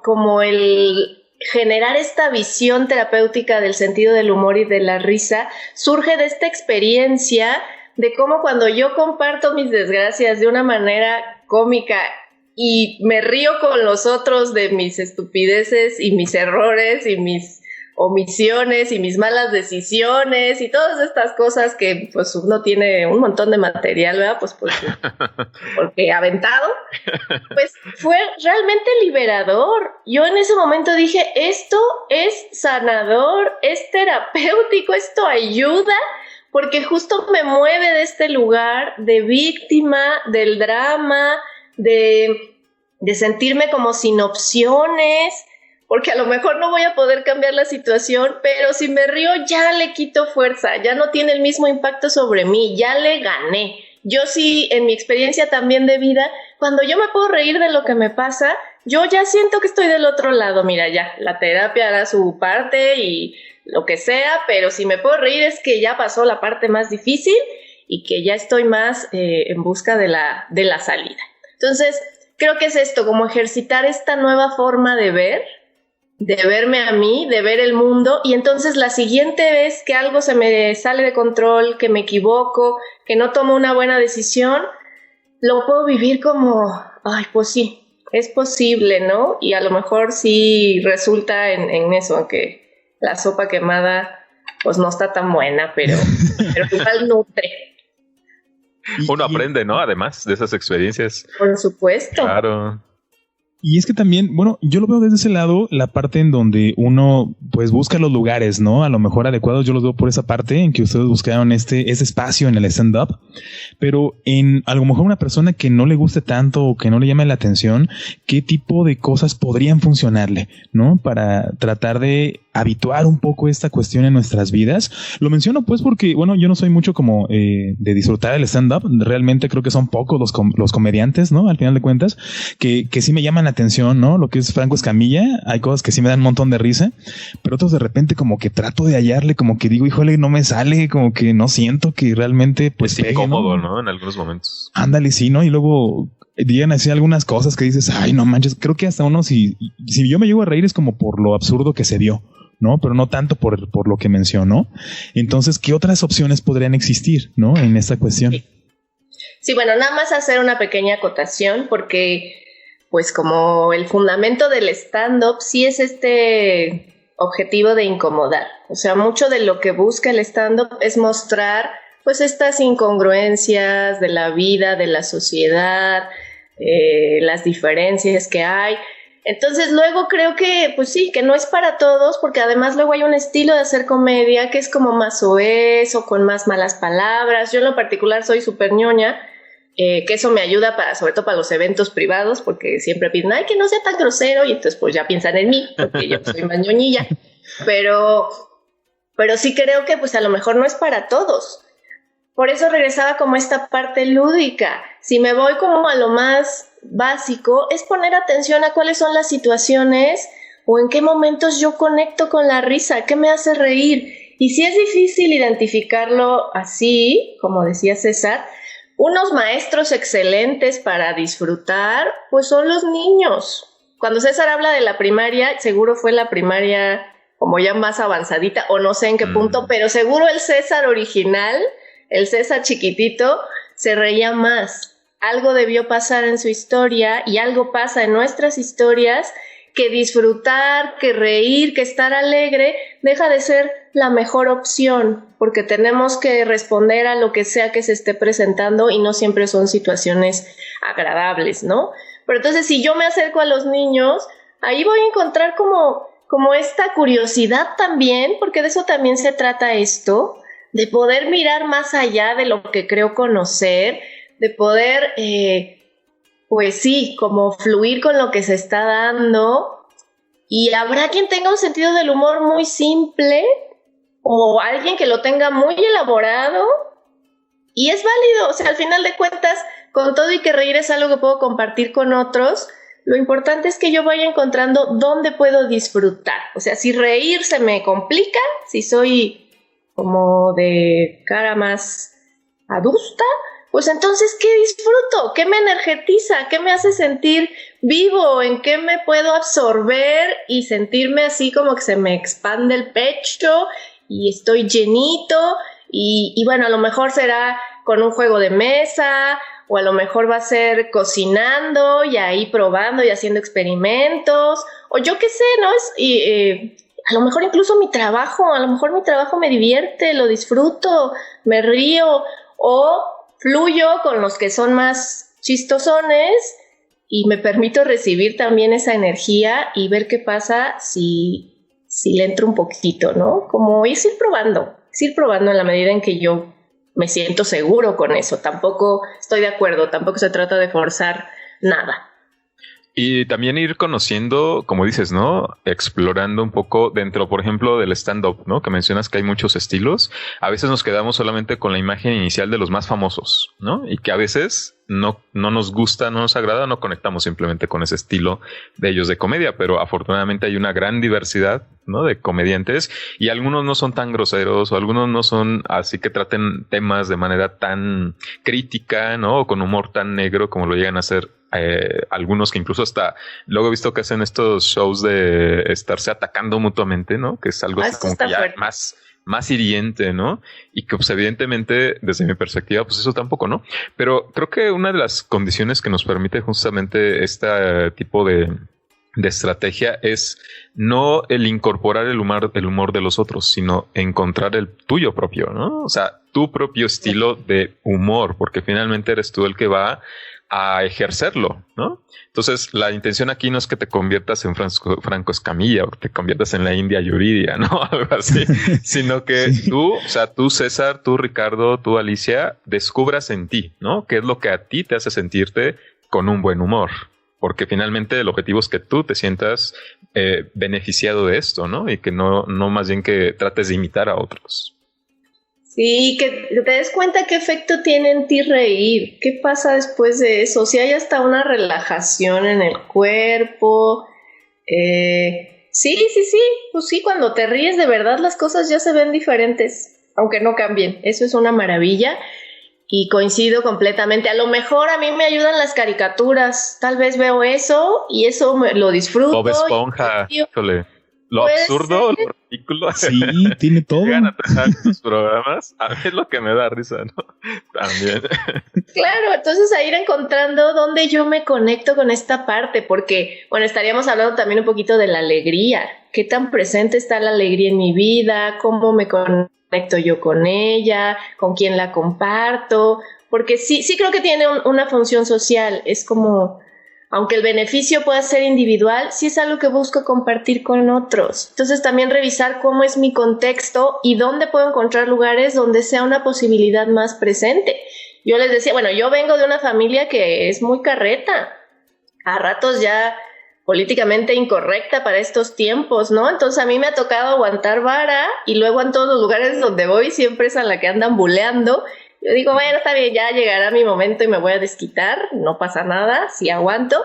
Speaker 3: como el generar esta visión terapéutica del sentido del humor y de la risa surge de esta experiencia de cómo cuando yo comparto mis desgracias de una manera cómica y me río con los otros de mis estupideces y mis errores y mis omisiones y mis malas decisiones y todas estas cosas que pues uno tiene un montón de material, ¿verdad? Pues porque aventado, pues fue realmente liberador. Yo en ese momento dije, esto es sanador, es terapéutico, esto ayuda, porque justo me mueve de este lugar de víctima, del drama, de sentirme como sin opciones, porque a lo mejor no voy a poder cambiar la situación, pero si me río ya le quito fuerza, ya no tiene el mismo impacto sobre mí, ya le gané. Yo sí, en mi experiencia también de vida, cuando yo me puedo reír de lo que me pasa, yo ya siento que estoy del otro lado. Mira, ya, la terapia hará su parte y lo que sea, pero si me puedo reír es que ya pasó la parte más difícil y que ya estoy más en busca de la salida. Entonces, creo que es esto, como ejercitar esta nueva forma de verme a mí, de ver el mundo, y entonces la siguiente vez que algo se me sale de control, que me equivoco, que no tomo una buena decisión, lo puedo vivir como, ay, pues sí, es posible, ¿no? Y a lo mejor sí resulta en eso, aunque la sopa quemada pues no está tan buena, pero igual nutre.
Speaker 2: Uno aprende, ¿no? Además de esas experiencias.
Speaker 3: Por supuesto.
Speaker 2: Claro.
Speaker 1: Y es que también, bueno, yo lo veo desde ese lado, la parte en donde uno pues busca los lugares, ¿no? A lo mejor adecuados, yo los veo por esa parte en que ustedes buscaron ese espacio en el stand-up, pero en a lo mejor una persona que no le guste tanto o que no le llame la atención, ¿qué tipo de cosas podrían funcionarle, ¿no? Para tratar de habituar un poco esta cuestión en nuestras vidas. Lo menciono pues porque, bueno, yo no soy mucho como de disfrutar el stand-up, realmente creo que son pocos los comediantes, ¿no? Al final de cuentas, que sí me llaman la atención, ¿no? Lo que es Franco Escamilla, hay cosas que sí me dan un montón de risa, pero otros de repente como que trato de hallarle, como que digo, híjole, no me sale, como que no siento que realmente pues
Speaker 2: es incómodo, ¿no? En algunos momentos.
Speaker 1: Ándale, sí, ¿no? Y luego llegan así algunas cosas que dices, ay, no manches, creo que hasta uno si yo me llego a reír es como por lo absurdo que se dio, ¿no? Pero no tanto por lo que mencionó. Entonces, ¿qué otras opciones podrían existir, ¿no? En esta cuestión.
Speaker 3: Sí, bueno, nada más hacer una pequeña acotación porque, pues como el fundamento del stand-up sí es este objetivo de incomodar. O sea, mucho de lo que busca el stand-up es mostrar, pues, estas incongruencias de la vida, de la sociedad, las diferencias que hay. Entonces luego creo que, pues sí, que no es para todos, porque además luego hay un estilo de hacer comedia que es como más soez o con más malas palabras. Yo en lo particular soy súper ñoña, que eso me ayuda sobre todo para los eventos privados, porque siempre piden, ay, que no sea tan grosero, y entonces pues ya piensan en mí, porque yo soy más ñoñilla. Pero sí creo que pues a lo mejor no es para todos. Por eso regresaba como esta parte lúdica. Si me voy como a lo más básico, es poner atención a cuáles son las situaciones o en qué momentos yo conecto con la risa, qué me hace reír. Y si es difícil identificarlo así, como decía César, unos maestros excelentes para disfrutar, pues son los niños. Cuando César habla de la primaria, seguro fue la primaria como ya más avanzadita, o no sé en qué punto, pero seguro el César original, el César chiquitito, se reía más. Algo debió pasar en su historia y algo pasa en nuestras historias que disfrutar, que reír, que estar alegre deja de ser la mejor opción, porque tenemos que responder a lo que sea que se esté presentando y no siempre son situaciones agradables, ¿no? Pero entonces si yo me acerco a los niños, ahí voy a encontrar como esta curiosidad también, porque de eso también se trata esto, de poder mirar más allá de lo que creo conocer, de poder, pues sí, como fluir con lo que se está dando. Y habrá quien tenga un sentido del humor muy simple o alguien que lo tenga muy elaborado y es válido. O sea, al final de cuentas, con todo y que reír es algo que puedo compartir con otros, lo importante es que yo vaya encontrando dónde puedo disfrutar. O sea, si reír se me complica, si soy como de cara más adusta, pues entonces, ¿qué disfruto? ¿Qué me energetiza? ¿Qué me hace sentir vivo? ¿En qué me puedo absorber y sentirme así como que se me expande el pecho y estoy llenito? Y bueno, a lo mejor será con un juego de mesa o a lo mejor va a ser cocinando y ahí probando y haciendo experimentos o yo qué sé, ¿no? A lo mejor incluso mi trabajo me divierte, lo disfruto, me río o fluyo con los que son más chistosones y me permito recibir también esa energía y ver qué pasa si le entro un poquito, ¿no? Como ir probando en la medida en que yo me siento seguro con eso. Tampoco estoy de acuerdo, tampoco se trata de forzar nada.
Speaker 2: Y también ir conociendo, como dices, ¿no? Explorando un poco dentro, por ejemplo, del stand-up, ¿no? Que mencionas que hay muchos estilos. A veces nos quedamos solamente con la imagen inicial de los más famosos, ¿no? Y que a veces no nos gusta, no nos agrada, no conectamos simplemente con ese estilo de ellos de comedia. Pero afortunadamente hay una gran diversidad, ¿no? De comediantes y algunos no son tan groseros o algunos no son así que traten temas de manera tan crítica, ¿no? O con humor tan negro como lo llegan a hacer. Algunos que incluso hasta luego he visto que hacen estos shows de estarse atacando mutuamente, ¿no? Que es algo así como que ya más hiriente, ¿no? Y que pues evidentemente desde mi perspectiva pues eso tampoco, ¿no? Pero creo que una de las condiciones que nos permite justamente este tipo de estrategia es no el incorporar el humor de los otros, sino encontrar el tuyo propio, ¿no? O sea, tu propio estilo de humor, porque finalmente eres tú el que va a ejercerlo, ¿no? Entonces, la intención aquí no es que te conviertas en Franco Escamilla o que te conviertas en la India Yuridia, ¿no? Algo así, sino que sí. Tú, o sea, tú César, tú Ricardo, tú Alicia, descubras en ti, ¿no? ¿Qué es lo que a ti te hace sentirte con un buen humor? Porque finalmente el objetivo es que tú te sientas beneficiado de esto, ¿no? Y que no más bien que trates de imitar a otros.
Speaker 3: Sí, que te des cuenta qué efecto tiene en ti reír. ¿Qué pasa después de eso? Si hay hasta una relajación en el cuerpo. Sí. Pues sí, cuando te ríes de verdad las cosas ya se ven diferentes, aunque no cambien. Eso es una maravilla y coincido completamente. A lo mejor a mí me ayudan las caricaturas. Tal vez veo eso y eso lo disfruto.
Speaker 2: Bob Esponja, híjole. Lo absurdo, lo ridículo.
Speaker 1: Sí, tiene todo.
Speaker 2: Llegan a tratar sus programas. A mí es lo que me da risa, ¿no? También.
Speaker 3: Claro, entonces a ir encontrando dónde yo me conecto con esta parte, porque, bueno, estaríamos hablando también un poquito de la alegría. ¿Qué tan presente está la alegría en mi vida? ¿Cómo me conecto yo con ella? ¿Con quién la comparto? Porque sí creo que tiene una función social. Es como... Aunque el beneficio pueda ser individual, sí es algo que busco compartir con otros. Entonces también revisar cómo es mi contexto y dónde puedo encontrar lugares donde sea una posibilidad más presente. Yo les decía, bueno, yo vengo de una familia que es muy carreta, a ratos ya políticamente incorrecta para estos tiempos, ¿no? Entonces a mí me ha tocado aguantar vara y luego en todos los lugares donde voy siempre es a la que andan buleando. Yo digo, bueno, está bien, ya llegará mi momento y me voy a desquitar, no pasa nada, sí aguanto,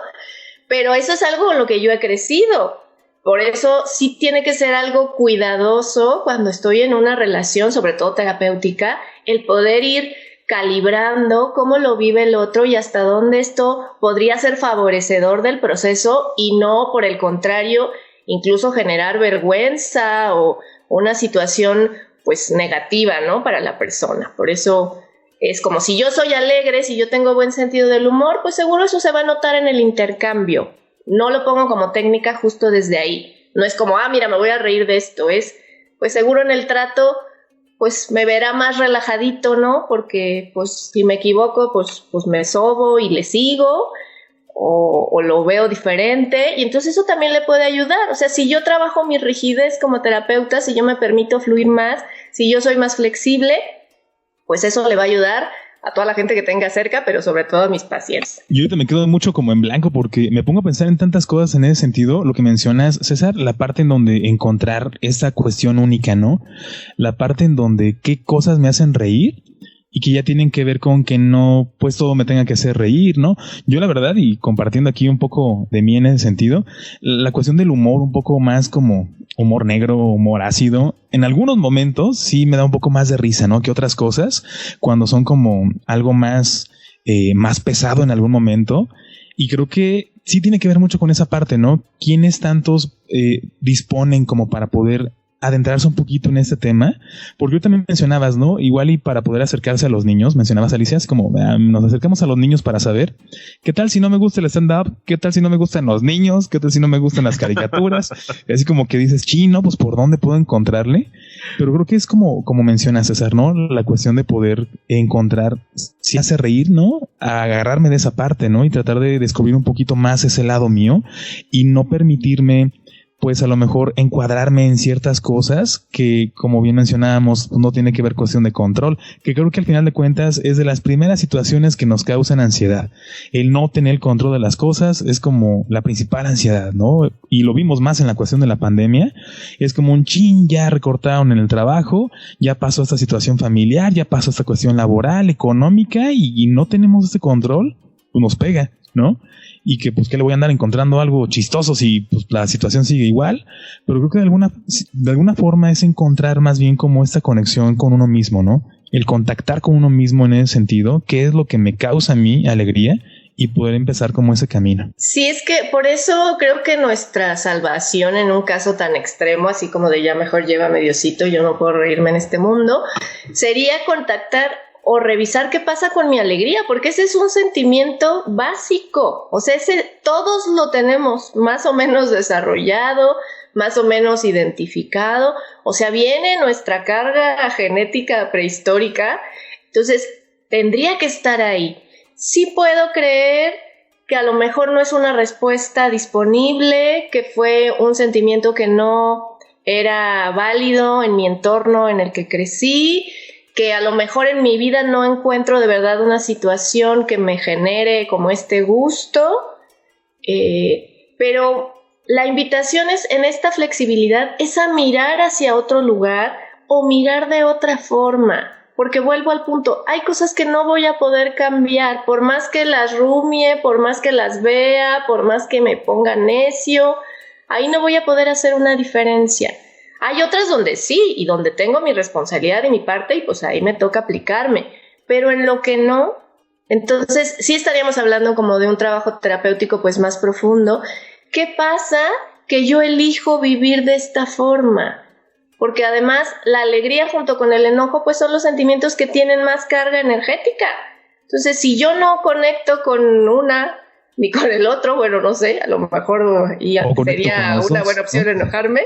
Speaker 3: pero eso es algo con lo que yo he crecido. Por eso sí tiene que ser algo cuidadoso cuando estoy en una relación, sobre todo terapéutica, el poder ir calibrando cómo lo vive el otro y hasta dónde esto podría ser favorecedor del proceso y no, por el contrario, incluso generar vergüenza o una situación pues negativa, ¿no? Para la persona. Por eso es como si yo soy alegre, si yo tengo buen sentido del humor, pues seguro eso se va a notar en el intercambio. No lo pongo como técnica justo desde ahí. No es como, mira, me voy a reír de esto. Es, pues seguro en el trato, pues me verá más relajadito, ¿no? Porque, pues, si me equivoco, pues me sobo y le sigo. O lo veo diferente y entonces eso también le puede ayudar. O sea, si yo trabajo mi rigidez como terapeuta, si yo me permito fluir más, si yo soy más flexible, pues eso le va a ayudar a toda la gente que tenga cerca, pero sobre todo a mis pacientes.
Speaker 1: Yo ahorita me quedo mucho como en blanco porque me pongo a pensar en tantas cosas en ese sentido. Lo que mencionas, César, la parte en donde encontrar esa cuestión única, ¿no? La parte en donde qué cosas me hacen reír y que ya tienen que ver con que no, pues todo me tenga que hacer reír, ¿no? Yo la verdad, y compartiendo aquí un poco de mí en ese sentido, la cuestión del humor un poco más como humor negro, humor ácido, en algunos momentos sí me da un poco más de risa, ¿no? Que otras cosas, cuando son como algo más, más pesado en algún momento, y creo que sí tiene que ver mucho con esa parte, ¿no? ¿Quiénes tantos disponen como para poder adentrarse un poquito en este tema? Porque tú también mencionabas, ¿no? Igual y para poder acercarse a los niños, mencionabas, Alicia, es como nos acercamos a los niños para saber qué tal si no me gusta el stand-up, qué tal si no me gustan los niños, qué tal si no me gustan las caricaturas, así como que dices, chino, pues ¿por dónde puedo encontrarle? Pero creo que es como mencionas, César, ¿no? La cuestión de poder encontrar si hace reír, ¿no? A agarrarme de esa parte, ¿no? Y tratar de descubrir un poquito más ese lado mío y no permitirme, pues a lo mejor encuadrarme en ciertas cosas que, como bien mencionábamos, no tiene que ver cuestión de control, que creo que al final de cuentas es de las primeras situaciones que nos causan ansiedad. El no tener el control de las cosas es como la principal ansiedad, ¿no? Y lo vimos más en la cuestión de la pandemia. Es como un ya recortaron en el trabajo, ya pasó esta situación familiar, ya pasó esta cuestión laboral, económica y no tenemos ese control, pues nos pega, ¿no? Y que pues que le voy a andar encontrando algo chistoso si pues la situación sigue igual, pero creo que de alguna forma es encontrar más bien como esta conexión con uno mismo, ¿no? El contactar con uno mismo en ese sentido, qué es lo que me causa a mí alegría y poder empezar como ese camino.
Speaker 3: Sí, es que por eso creo que nuestra salvación en un caso tan extremo, así como de ya mejor llévame Diosito, yo no puedo reírme en este mundo, sería contactar o revisar qué pasa con mi alegría, porque ese es un sentimiento básico, o sea, todos lo tenemos más o menos desarrollado, más o menos identificado, o sea, viene nuestra carga genética prehistórica, entonces tendría que estar ahí. sí puedo creer que a lo mejor no es una respuesta disponible, que fue un sentimiento que no era válido en mi entorno en el que crecí, que a lo mejor en mi vida no encuentro de verdad una situación que me genere como este gusto, pero la invitación es, en esta flexibilidad, es a mirar hacia otro lugar o mirar de otra forma. Porque vuelvo al punto, hay cosas que no voy a poder cambiar, por más que las rumie, por más que las vea, por más que me ponga necio, ahí no voy a poder hacer una diferencia. Hay otras donde sí, y donde tengo mi responsabilidad y mi parte, y pues ahí me toca aplicarme, pero en lo que no, entonces sí estaríamos hablando como de un trabajo terapéutico pues más profundo. ¿Qué pasa? Que yo elijo vivir de esta forma. Porque además la alegría junto con el enojo pues son los sentimientos que tienen más carga energética. Entonces si yo no conecto con una ni con el otro, bueno, no sé, a lo mejor sería una buena opción enojarme,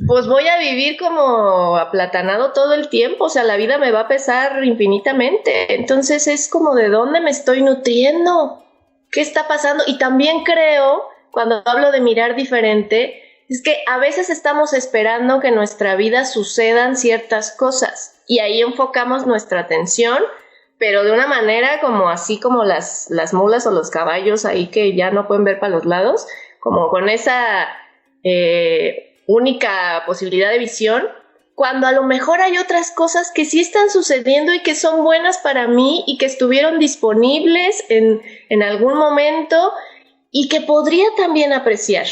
Speaker 3: pues voy a vivir como aplatanado todo el tiempo, o sea, la vida me va a pesar infinitamente. Entonces es como de dónde me estoy nutriendo, qué está pasando. Y también creo, cuando hablo de mirar diferente, es que a veces estamos esperando que en nuestra vida sucedan ciertas cosas y ahí enfocamos nuestra atención, pero de una manera como así como las mulas o los caballos ahí que ya no pueden ver para los lados, como con esa única posibilidad de visión, cuando a lo mejor hay otras cosas que sí están sucediendo y que son buenas para mí y que estuvieron disponibles en algún momento y que podría también apreciar.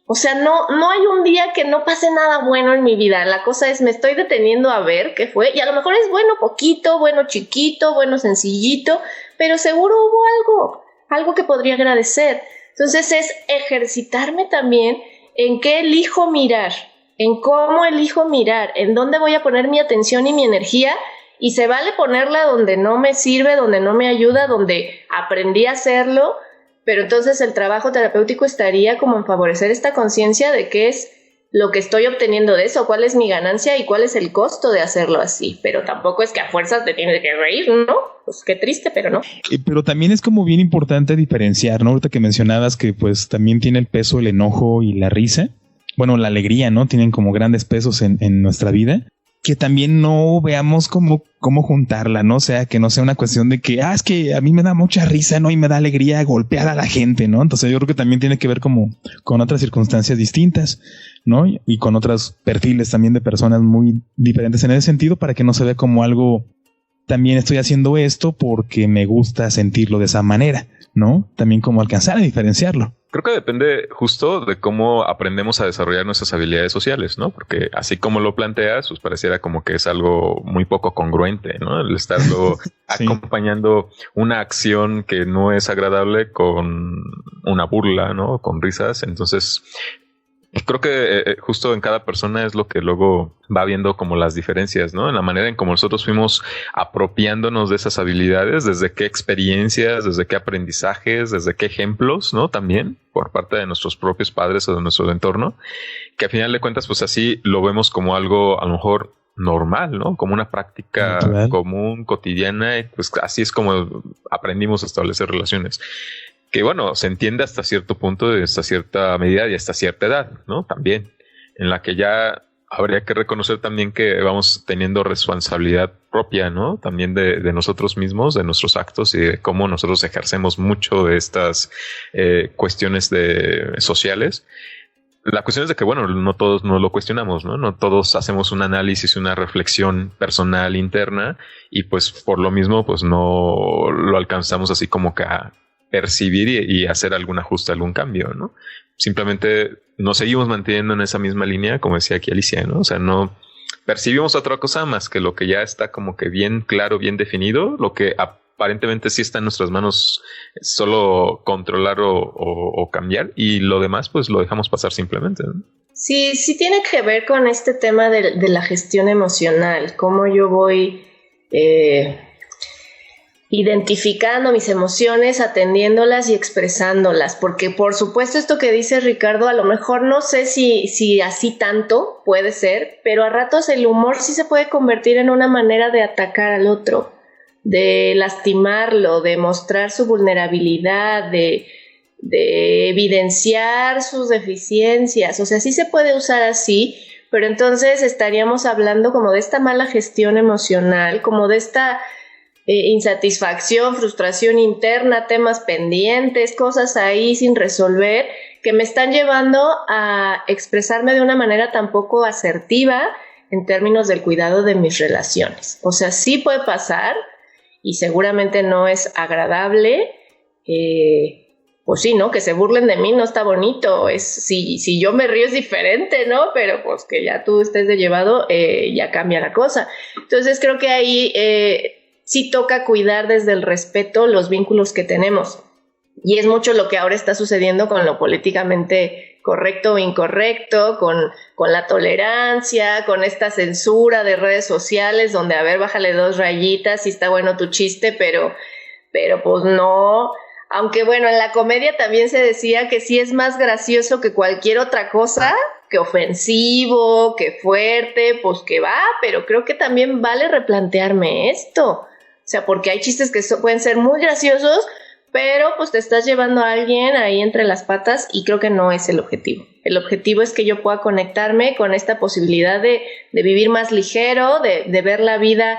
Speaker 3: O sea, no hay un día que no pase nada bueno en mi vida. La cosa es, me estoy deteniendo a ver qué fue. Y a lo mejor es bueno poquito, bueno chiquito, bueno sencillito, pero seguro hubo algo que podría agradecer. Entonces es ejercitarme también en qué elijo mirar, en cómo elijo mirar, en dónde voy a poner mi atención y mi energía. Y se vale ponerla donde no me sirve, donde no me ayuda, donde aprendí a hacerlo. Pero entonces el trabajo terapéutico estaría como en favorecer esta conciencia de qué es lo que estoy obteniendo de eso, cuál es mi ganancia y cuál es el costo de hacerlo así. Pero tampoco es que a fuerzas te tienes que reír, ¿no? Pues qué triste, pero no.
Speaker 1: Pero también es como bien importante diferenciar, ¿no? Ahorita que mencionabas que pues también tiene el peso el enojo y la risa. Bueno, la alegría, ¿no? Tienen como grandes pesos en nuestra vida. Que también no veamos cómo juntarla, ¿no? O sea, que no sea una cuestión de que, es que a mí me da mucha risa, ¿no? Y me da alegría golpear a la gente, ¿no? Entonces yo creo que también tiene que ver como con otras circunstancias distintas, ¿no? Y con otros perfiles también de personas muy diferentes en ese sentido para que no se vea como algo, también estoy haciendo esto porque me gusta sentirlo de esa manera, ¿no? También como alcanzar a diferenciarlo.
Speaker 2: Creo que depende justo de cómo aprendemos a desarrollar nuestras habilidades sociales, ¿no? Porque así como lo planteas, pues pareciera como que es algo muy poco congruente, ¿no? El estarlo sí. Acompañando una acción que no es agradable con una burla, ¿no? Con risas. Entonces, creo que justo en cada persona es lo que luego va viendo como las diferencias, ¿no? En la manera en cómo nosotros fuimos apropiándonos de esas habilidades, desde qué experiencias, desde qué aprendizajes, desde qué ejemplos, ¿no? También por parte de nuestros propios padres o de nuestro entorno, que a final de cuentas, pues así lo vemos como algo a lo mejor normal, ¿no? Como una práctica común, cotidiana, y pues así es como aprendimos a establecer relaciones. Que bueno, se entiende hasta cierto punto, hasta cierta medida y hasta cierta edad, ¿no? También, en la que ya habría que reconocer también que vamos teniendo responsabilidad propia, ¿no? También de nosotros mismos, de nuestros actos y de cómo nosotros ejercemos mucho de estas cuestiones sociales. La cuestión es de que, bueno, no todos nos lo cuestionamos, ¿no? No todos hacemos un análisis, una reflexión personal interna y pues por lo mismo, pues no lo alcanzamos así como que a percibir y hacer algún ajuste, algún cambio, ¿no? Simplemente nos seguimos manteniendo en esa misma línea, como decía aquí Alicia, ¿no? O sea, no percibimos otra cosa más que lo que ya está como que bien claro, bien definido, lo que aparentemente sí está en nuestras manos, solo controlar o cambiar, y lo demás pues lo dejamos pasar simplemente, ¿no?
Speaker 3: Sí tiene que ver con este tema de la gestión emocional, cómo yo voy identificando mis emociones, atendiéndolas y expresándolas, porque por supuesto esto que dice Ricardo, a lo mejor no sé si así tanto puede ser, pero a ratos el humor sí se puede convertir en una manera de atacar al otro, de lastimarlo, de mostrar su vulnerabilidad, de evidenciar sus deficiencias. O sea, sí se puede usar así, pero entonces estaríamos hablando como de esta mala gestión emocional, como de esta insatisfacción, frustración interna, temas pendientes, cosas ahí sin resolver que me están llevando a expresarme de una manera tan poco asertiva en términos del cuidado de mis relaciones. O sea, sí puede pasar y seguramente no es agradable. Pues sí, ¿no? Que se burlen de mí no está bonito. Si yo me río es diferente, ¿no? Pero pues que ya tú estés de llevado, ya cambia la cosa. Entonces creo que ahí sí toca cuidar desde el respeto los vínculos que tenemos. Y es mucho lo que ahora está sucediendo con lo políticamente correcto o incorrecto, con la tolerancia, con esta censura de redes sociales, donde, a ver, bájale 2 rayitas, sí está bueno tu chiste, pero pues no. Aunque bueno, en la comedia también se decía que sí es más gracioso que cualquier otra cosa, que ofensivo, que fuerte, pues que va, pero creo que también vale replantearme esto. O sea, porque hay chistes que pueden ser muy graciosos, pero pues te estás llevando a alguien ahí entre las patas y creo que no es el objetivo. El objetivo es que yo pueda conectarme con esta posibilidad de vivir más ligero, de ver la vida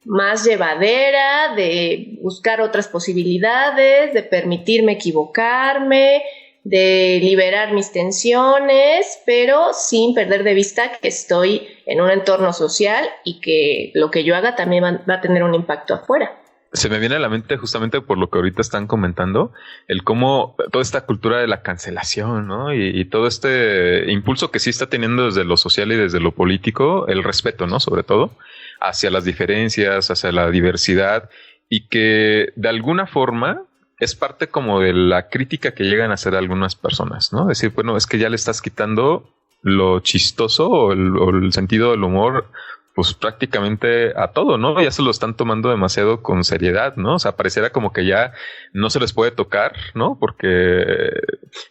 Speaker 3: más llevadera, de buscar otras posibilidades, de permitirme equivocarme, de liberar mis tensiones, pero sin perder de vista que estoy en un entorno social y que lo que yo haga también va a tener un impacto afuera.
Speaker 2: Se me viene a la mente justamente por lo que ahorita están comentando, el cómo toda esta cultura de la cancelación, ¿no? Y todo este impulso que sí está teniendo desde lo social y desde lo político, el respeto, ¿no? Sobre todo, hacia las diferencias, hacia la diversidad, y que de alguna forma es parte como de la crítica que llegan a hacer algunas personas, ¿no? Decir, bueno, es que ya le estás quitando lo chistoso o el sentido del humor, pues prácticamente a todo, ¿no? Ya se lo están tomando demasiado con seriedad, ¿no? O sea, pareciera como que ya no se les puede tocar, ¿no? Porque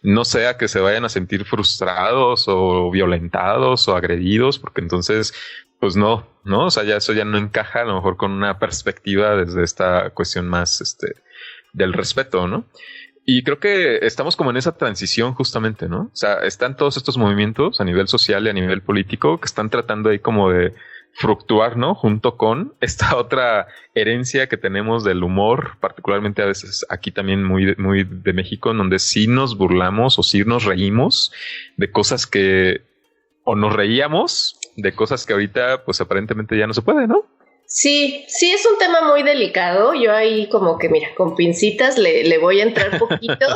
Speaker 2: no sea que se vayan a sentir frustrados o violentados o agredidos, porque entonces, pues no, o sea, ya eso ya no encaja a lo mejor con una perspectiva desde esta cuestión más, del respeto, ¿no? Y creo que estamos como en esa transición justamente, ¿no? O sea, están todos estos movimientos a nivel social y a nivel político que están tratando ahí como de fructuar, ¿no? Junto con esta otra herencia que tenemos del humor, particularmente a veces aquí también muy de México, en donde sí nos burlamos o sí nos reímos de cosas que, o nos reíamos de cosas que ahorita pues aparentemente ya no se puede, ¿no?
Speaker 3: Sí, es un tema muy delicado. Yo ahí como que, mira, con pincitas le voy a entrar poquito.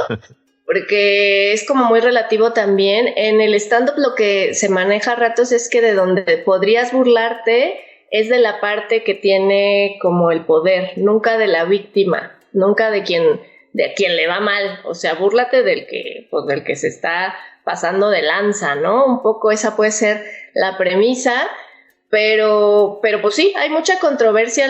Speaker 3: Porque es como muy relativo también. En el stand-up lo que se maneja a ratos es que de donde podrías burlarte es de la parte que tiene como el poder, nunca de la víctima, nunca de quien le va mal. O sea, búrlate del que se está pasando de lanza, ¿no? Un poco esa puede ser la premisa. Pero pues sí, hay mucha controversia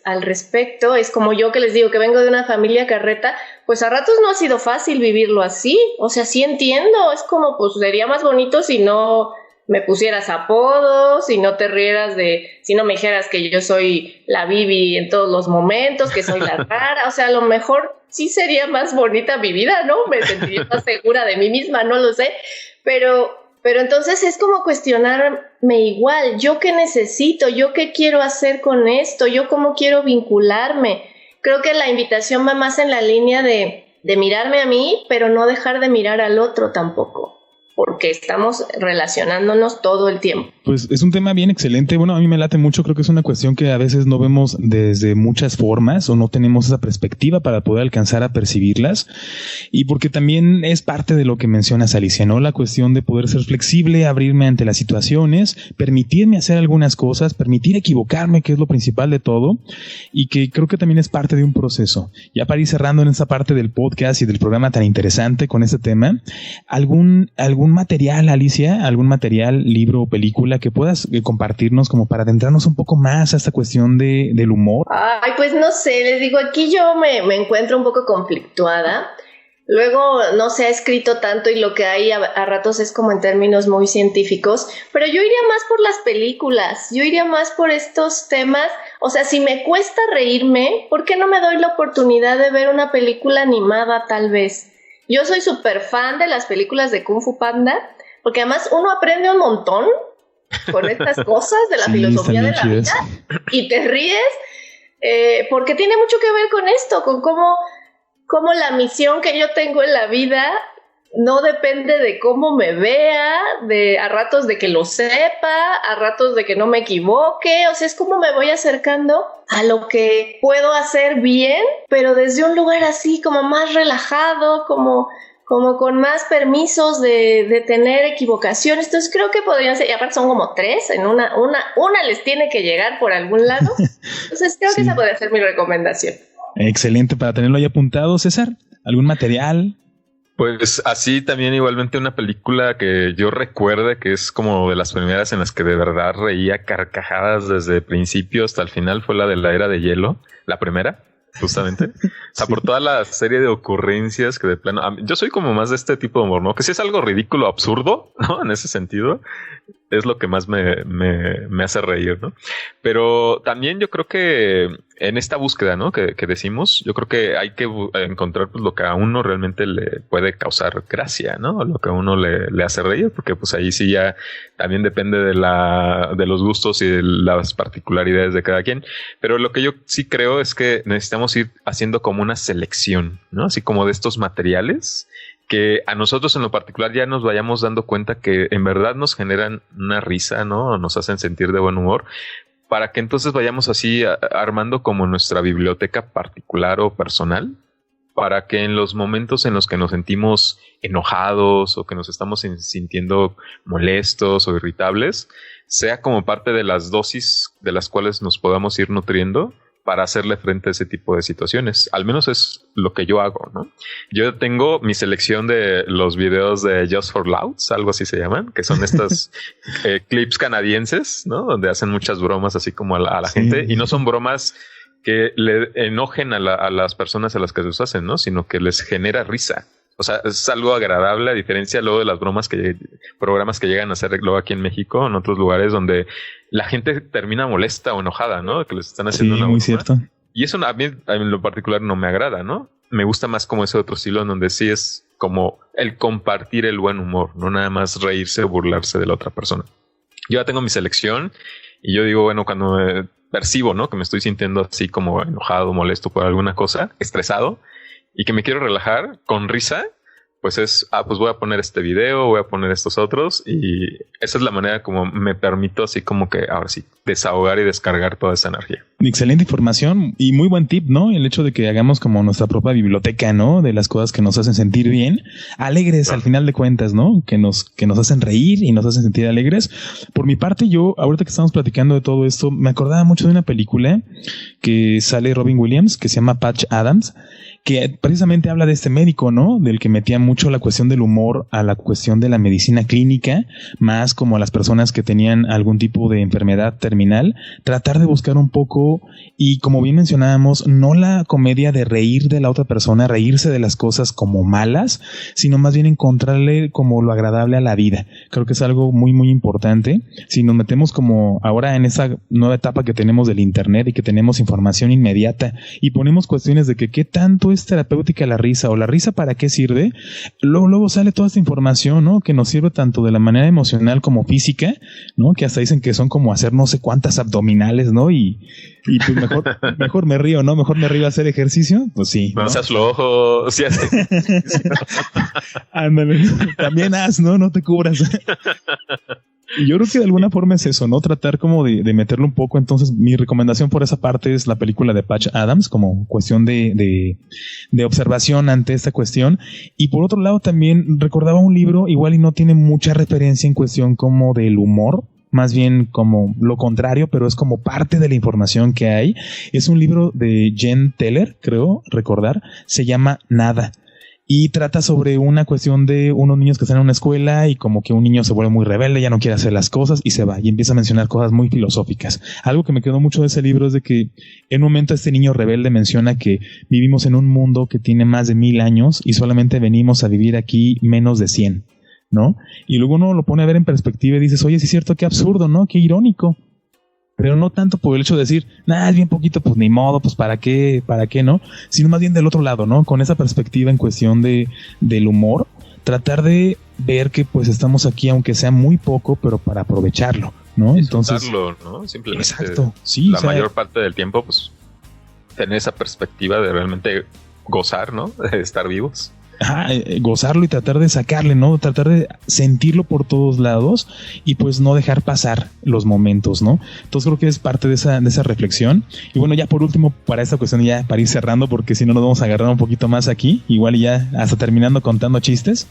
Speaker 3: al respecto. Es como yo que les digo que vengo de una familia carreta, pues a ratos no ha sido fácil vivirlo así. O sea, sí entiendo, es como pues sería más bonito si no me pusieras apodos, si no te rieras si no me dijeras que yo soy la Bibi en todos los momentos, que soy la rara. O sea, a lo mejor sí sería más bonita mi vida, ¿no? Me sentiría más segura de mí misma, no lo sé, pero entonces es como cuestionarme igual, ¿yo qué necesito? ¿Yo qué quiero hacer con esto? ¿Yo cómo quiero vincularme? Creo que la invitación va más en la línea de mirarme a mí, pero no dejar de mirar al otro tampoco, porque estamos relacionándonos todo el tiempo.
Speaker 1: Pues es un tema bien excelente. Bueno, a mí me late mucho. Creo que es una cuestión que a veces no vemos desde muchas formas o no tenemos esa perspectiva para poder alcanzar a percibirlas. Y porque también es parte de lo que mencionas, Alicia, ¿no? La cuestión de poder ser flexible, abrirme ante las situaciones, permitirme hacer algunas cosas, permitir equivocarme, que es lo principal de todo. Y que creo que también es parte de un proceso. Ya para ir cerrando en esta parte del podcast y del programa tan interesante con este tema, ¿algún material, Alicia? ¿Algún material, libro o película que puedas compartirnos como para adentrarnos un poco más a esta cuestión del humor?
Speaker 3: Ay, pues no sé, les digo, aquí yo me encuentro un poco conflictuada. Luego no se ha escrito tanto y lo que hay a ratos es como en términos muy científicos, pero yo iría más por las películas, yo iría más por estos temas. O sea, si me cuesta reírme, ¿por qué no me doy la oportunidad de ver una película animada tal vez? Yo soy súper fan de las películas de Kung Fu Panda, porque además uno aprende un montón con estas cosas de la filosofía de la vida y te ríes, porque tiene mucho que ver con esto, con cómo la misión que yo tengo en la vida no depende de cómo me vea, a ratos de que lo sepa, a ratos de que no me equivoque. O sea, es como me voy acercando a lo que puedo hacer bien, pero desde un lugar así como más relajado, como con más permisos de tener equivocaciones. Entonces creo que podrían ser, y aparte son como 3, en una les tiene que llegar por algún lado. Entonces creo que esa podría ser mi recomendación.
Speaker 1: Excelente, para tenerlo ahí apuntado. César, ¿algún material?
Speaker 2: Pues así también igualmente una película que yo recuerde que es como de las primeras en las que de verdad reía carcajadas desde el principio hasta el final fue la de la Era de Hielo, la primera, justamente. O sea, por toda la serie de ocurrencias que de plano... Yo soy como más de este tipo de humor, ¿no? Que si es algo ridículo, absurdo, ¿no? En ese sentido, es lo que más me hace reír, ¿no? Pero también yo creo que en esta búsqueda, ¿no? Que decimos, yo creo que hay que encontrar pues lo que a uno realmente le puede causar gracia, ¿no? Lo que a uno le hace reír, porque pues ahí sí ya también depende de los gustos y de las particularidades de cada quien. Pero lo que yo sí creo es que necesitamos ir haciendo como una selección, ¿no? Así como de estos materiales que a nosotros en lo particular ya nos vayamos dando cuenta que en verdad nos generan una risa, ¿no? Nos hacen sentir de buen humor, para que entonces vayamos así armando como nuestra biblioteca particular o personal, para que en los momentos en los que nos sentimos enojados o que nos estamos sintiendo molestos o irritables, sea como parte de las dosis de las cuales nos podamos ir nutriendo para hacerle frente a ese tipo de situaciones. Al menos es lo que yo hago, ¿no? Yo tengo mi selección de los videos de Just for Laughs, algo así se llaman, que son estos clips canadienses, ¿no? Donde hacen muchas bromas así como a la gente, y no son bromas que le enojen a las personas a las que se hacen, ¿no? Sino que les genera risa. O sea, es algo agradable, a diferencia luego de las programas que llegan a hacer luego aquí en México, en otros lugares donde la gente termina molesta o enojada, ¿no? Que les están haciendo una broma.
Speaker 1: Muy cierto.
Speaker 2: Y eso a mí en lo particular no me agrada, ¿no? Me gusta más como ese otro estilo en donde sí es como el compartir el buen humor, no nada más reírse o burlarse de la otra persona. Yo ya tengo mi selección y yo digo, bueno, cuando percibo, ¿no? Que me estoy sintiendo así como enojado, molesto por alguna cosa, estresado, y que me quiero relajar con risa, pues es, pues voy a poner este video, voy a poner estos otros, y esa es la manera como me permito así como que ahora sí desahogar y descargar toda esa energía.
Speaker 1: Excelente información y muy buen tip, ¿no? El hecho de que hagamos como nuestra propia biblioteca, ¿no? De las cosas que nos hacen sentir bien, alegres al final de cuentas, ¿no? Que nos hacen reír y nos hacen sentir alegres. Por mi parte, yo, ahorita que estamos platicando de todo esto, me acordaba mucho de una película que sale Robin Williams, que se llama Patch Adams, que precisamente habla de este médico, ¿no? Del que metía mucho la cuestión del humor a la cuestión de la medicina clínica, más como a las personas que tenían algún tipo de enfermedad terminal, tratar de buscar un poco, y como bien mencionábamos, no la comedia de reír de la otra persona, reírse de las cosas como malas, sino más bien encontrarle como lo agradable a la vida. Creo que es algo muy, muy importante. Si nos metemos como ahora en esa nueva etapa que tenemos del internet y que tenemos información inmediata y ponemos cuestiones de que qué tanto es terapéutica la risa o la risa para qué sirve, luego sale toda esta información, ¿no? Que nos sirve tanto de la manera emocional como física, ¿no? Que hasta dicen que son como hacer no sé cuántas abdominales, ¿no? Y pues mejor me río, ¿no? Mejor me río a hacer ejercicio, pues sí.
Speaker 2: No seas flojo, sí hace.
Speaker 1: Ándale, también ¿no? No te cubras. Y yo creo que de alguna forma es eso, ¿no? Tratar como de meterlo un poco. Entonces, mi recomendación por esa parte es la película de Patch Adams, como cuestión de observación ante esta cuestión. Y por otro lado, también recordaba un libro, igual y no tiene mucha referencia en cuestión como del humor, más bien como lo contrario, pero es como parte de la información que hay. Es un libro de Jen Teller, creo recordar, se llama Nada. y trata sobre una cuestión de unos niños que están en una escuela y como que un niño se vuelve muy rebelde, ya no quiere hacer las cosas y se va y empieza a mencionar cosas muy filosóficas. Algo que me quedó mucho de ese libro es de que en un momento este niño rebelde menciona que vivimos en un mundo que tiene más de 1000 años y solamente venimos a vivir aquí menos de 100, ¿no? Y luego uno lo pone a ver en perspectiva y dices, oye, sí es cierto, qué absurdo, ¿no? Qué irónico. Pero no tanto por el hecho de decir, es bien poquito, pues ni modo, pues para qué, ¿no? Sino más bien del otro lado, ¿no? Con esa perspectiva en cuestión del humor, tratar de ver que pues estamos aquí, aunque sea muy poco, pero para aprovecharlo, ¿no? Entonces,
Speaker 2: ¿no? Simplemente
Speaker 1: exacto, sí,
Speaker 2: la mayor parte del tiempo, pues, tener esa perspectiva de realmente gozar, ¿no? De estar vivos.
Speaker 1: Gozarlo y tratar de sacarle, ¿no? Tratar de sentirlo por todos lados y pues no dejar pasar los momentos, ¿no? Entonces creo que es parte de esa reflexión. Y bueno, ya por último, para esta cuestión, ya para ir cerrando, porque si no nos vamos a agarrar un poquito más aquí, igual ya hasta terminando contando chistes.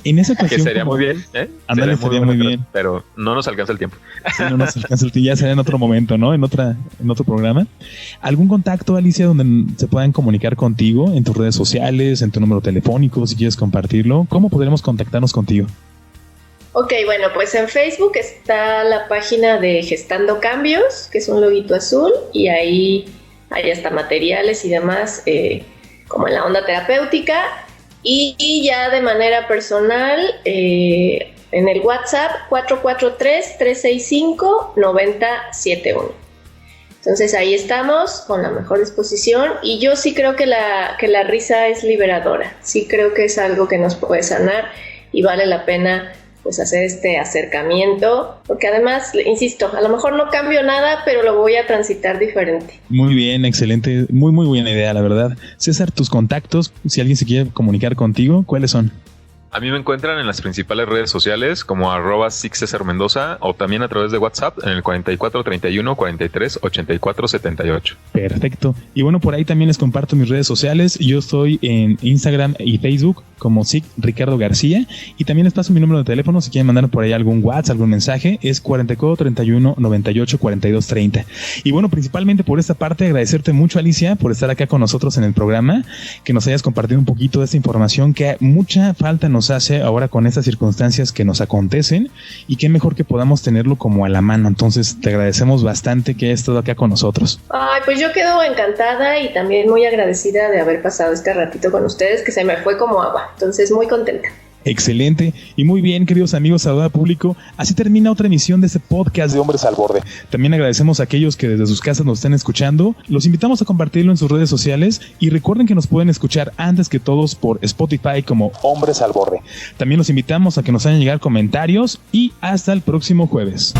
Speaker 1: En esa cuestión,
Speaker 2: que sería muy bien,
Speaker 1: Ándale, sería muy bien.
Speaker 2: Pero no nos alcanza el tiempo.
Speaker 1: Sí, no nos alcanza el tiempo, ya será en otro momento, ¿no? En otro programa. ¿Algún contacto, Alicia, donde se puedan comunicar contigo en tus redes sociales, en tu número telefónico, si quieres compartirlo? ¿Cómo podremos contactarnos contigo?
Speaker 3: Ok, bueno, pues en Facebook está la página de Gestando Cambios, que es un loguito azul, y ahí está materiales y demás, como en la onda terapéutica. Y ya de manera personal, en el WhatsApp 443-365-9071. Entonces ahí estamos con la mejor disposición y yo sí creo que la risa es liberadora. Sí creo que es algo que nos puede sanar y vale la pena pues hacer este acercamiento, porque además, insisto, a lo mejor no cambio nada, pero lo voy a transitar diferente.
Speaker 1: Muy bien, excelente, muy buena idea, la verdad. César, tus contactos, si alguien se quiere comunicar contigo, ¿cuáles son?
Speaker 2: A mí me encuentran en las principales redes sociales como @SicCesarMendoza o también a través de WhatsApp en el 4431-43-8478.
Speaker 1: Perfecto. Y bueno, por ahí también les comparto mis redes sociales. Yo estoy en Instagram y Facebook como Sic Ricardo García y también les paso mi número de teléfono si quieren mandar por ahí algún WhatsApp, algún mensaje, es 4431-98-4230. Y bueno, principalmente por esta parte agradecerte mucho, Alicia, por estar acá con nosotros en el programa, que nos hayas compartido un poquito de esta información que mucha falta nos hace ahora con estas circunstancias que nos acontecen y qué mejor que podamos tenerlo como a la mano. Entonces te agradecemos bastante que hayas estado acá con nosotros.
Speaker 3: Ay, pues yo quedo encantada y también muy agradecida de haber pasado este ratito con ustedes, que se me fue como agua. Entonces muy contenta.
Speaker 1: Excelente y muy bien, queridos amigos, saludado público. Así termina otra emisión de este podcast de Hombres al Borde. También agradecemos a aquellos que desde sus casas nos estén escuchando. Los invitamos a compartirlo en sus redes sociales y recuerden que nos pueden escuchar antes que todos por Spotify como Hombres al Borde. También los invitamos a que nos hagan llegar comentarios y hasta el próximo jueves.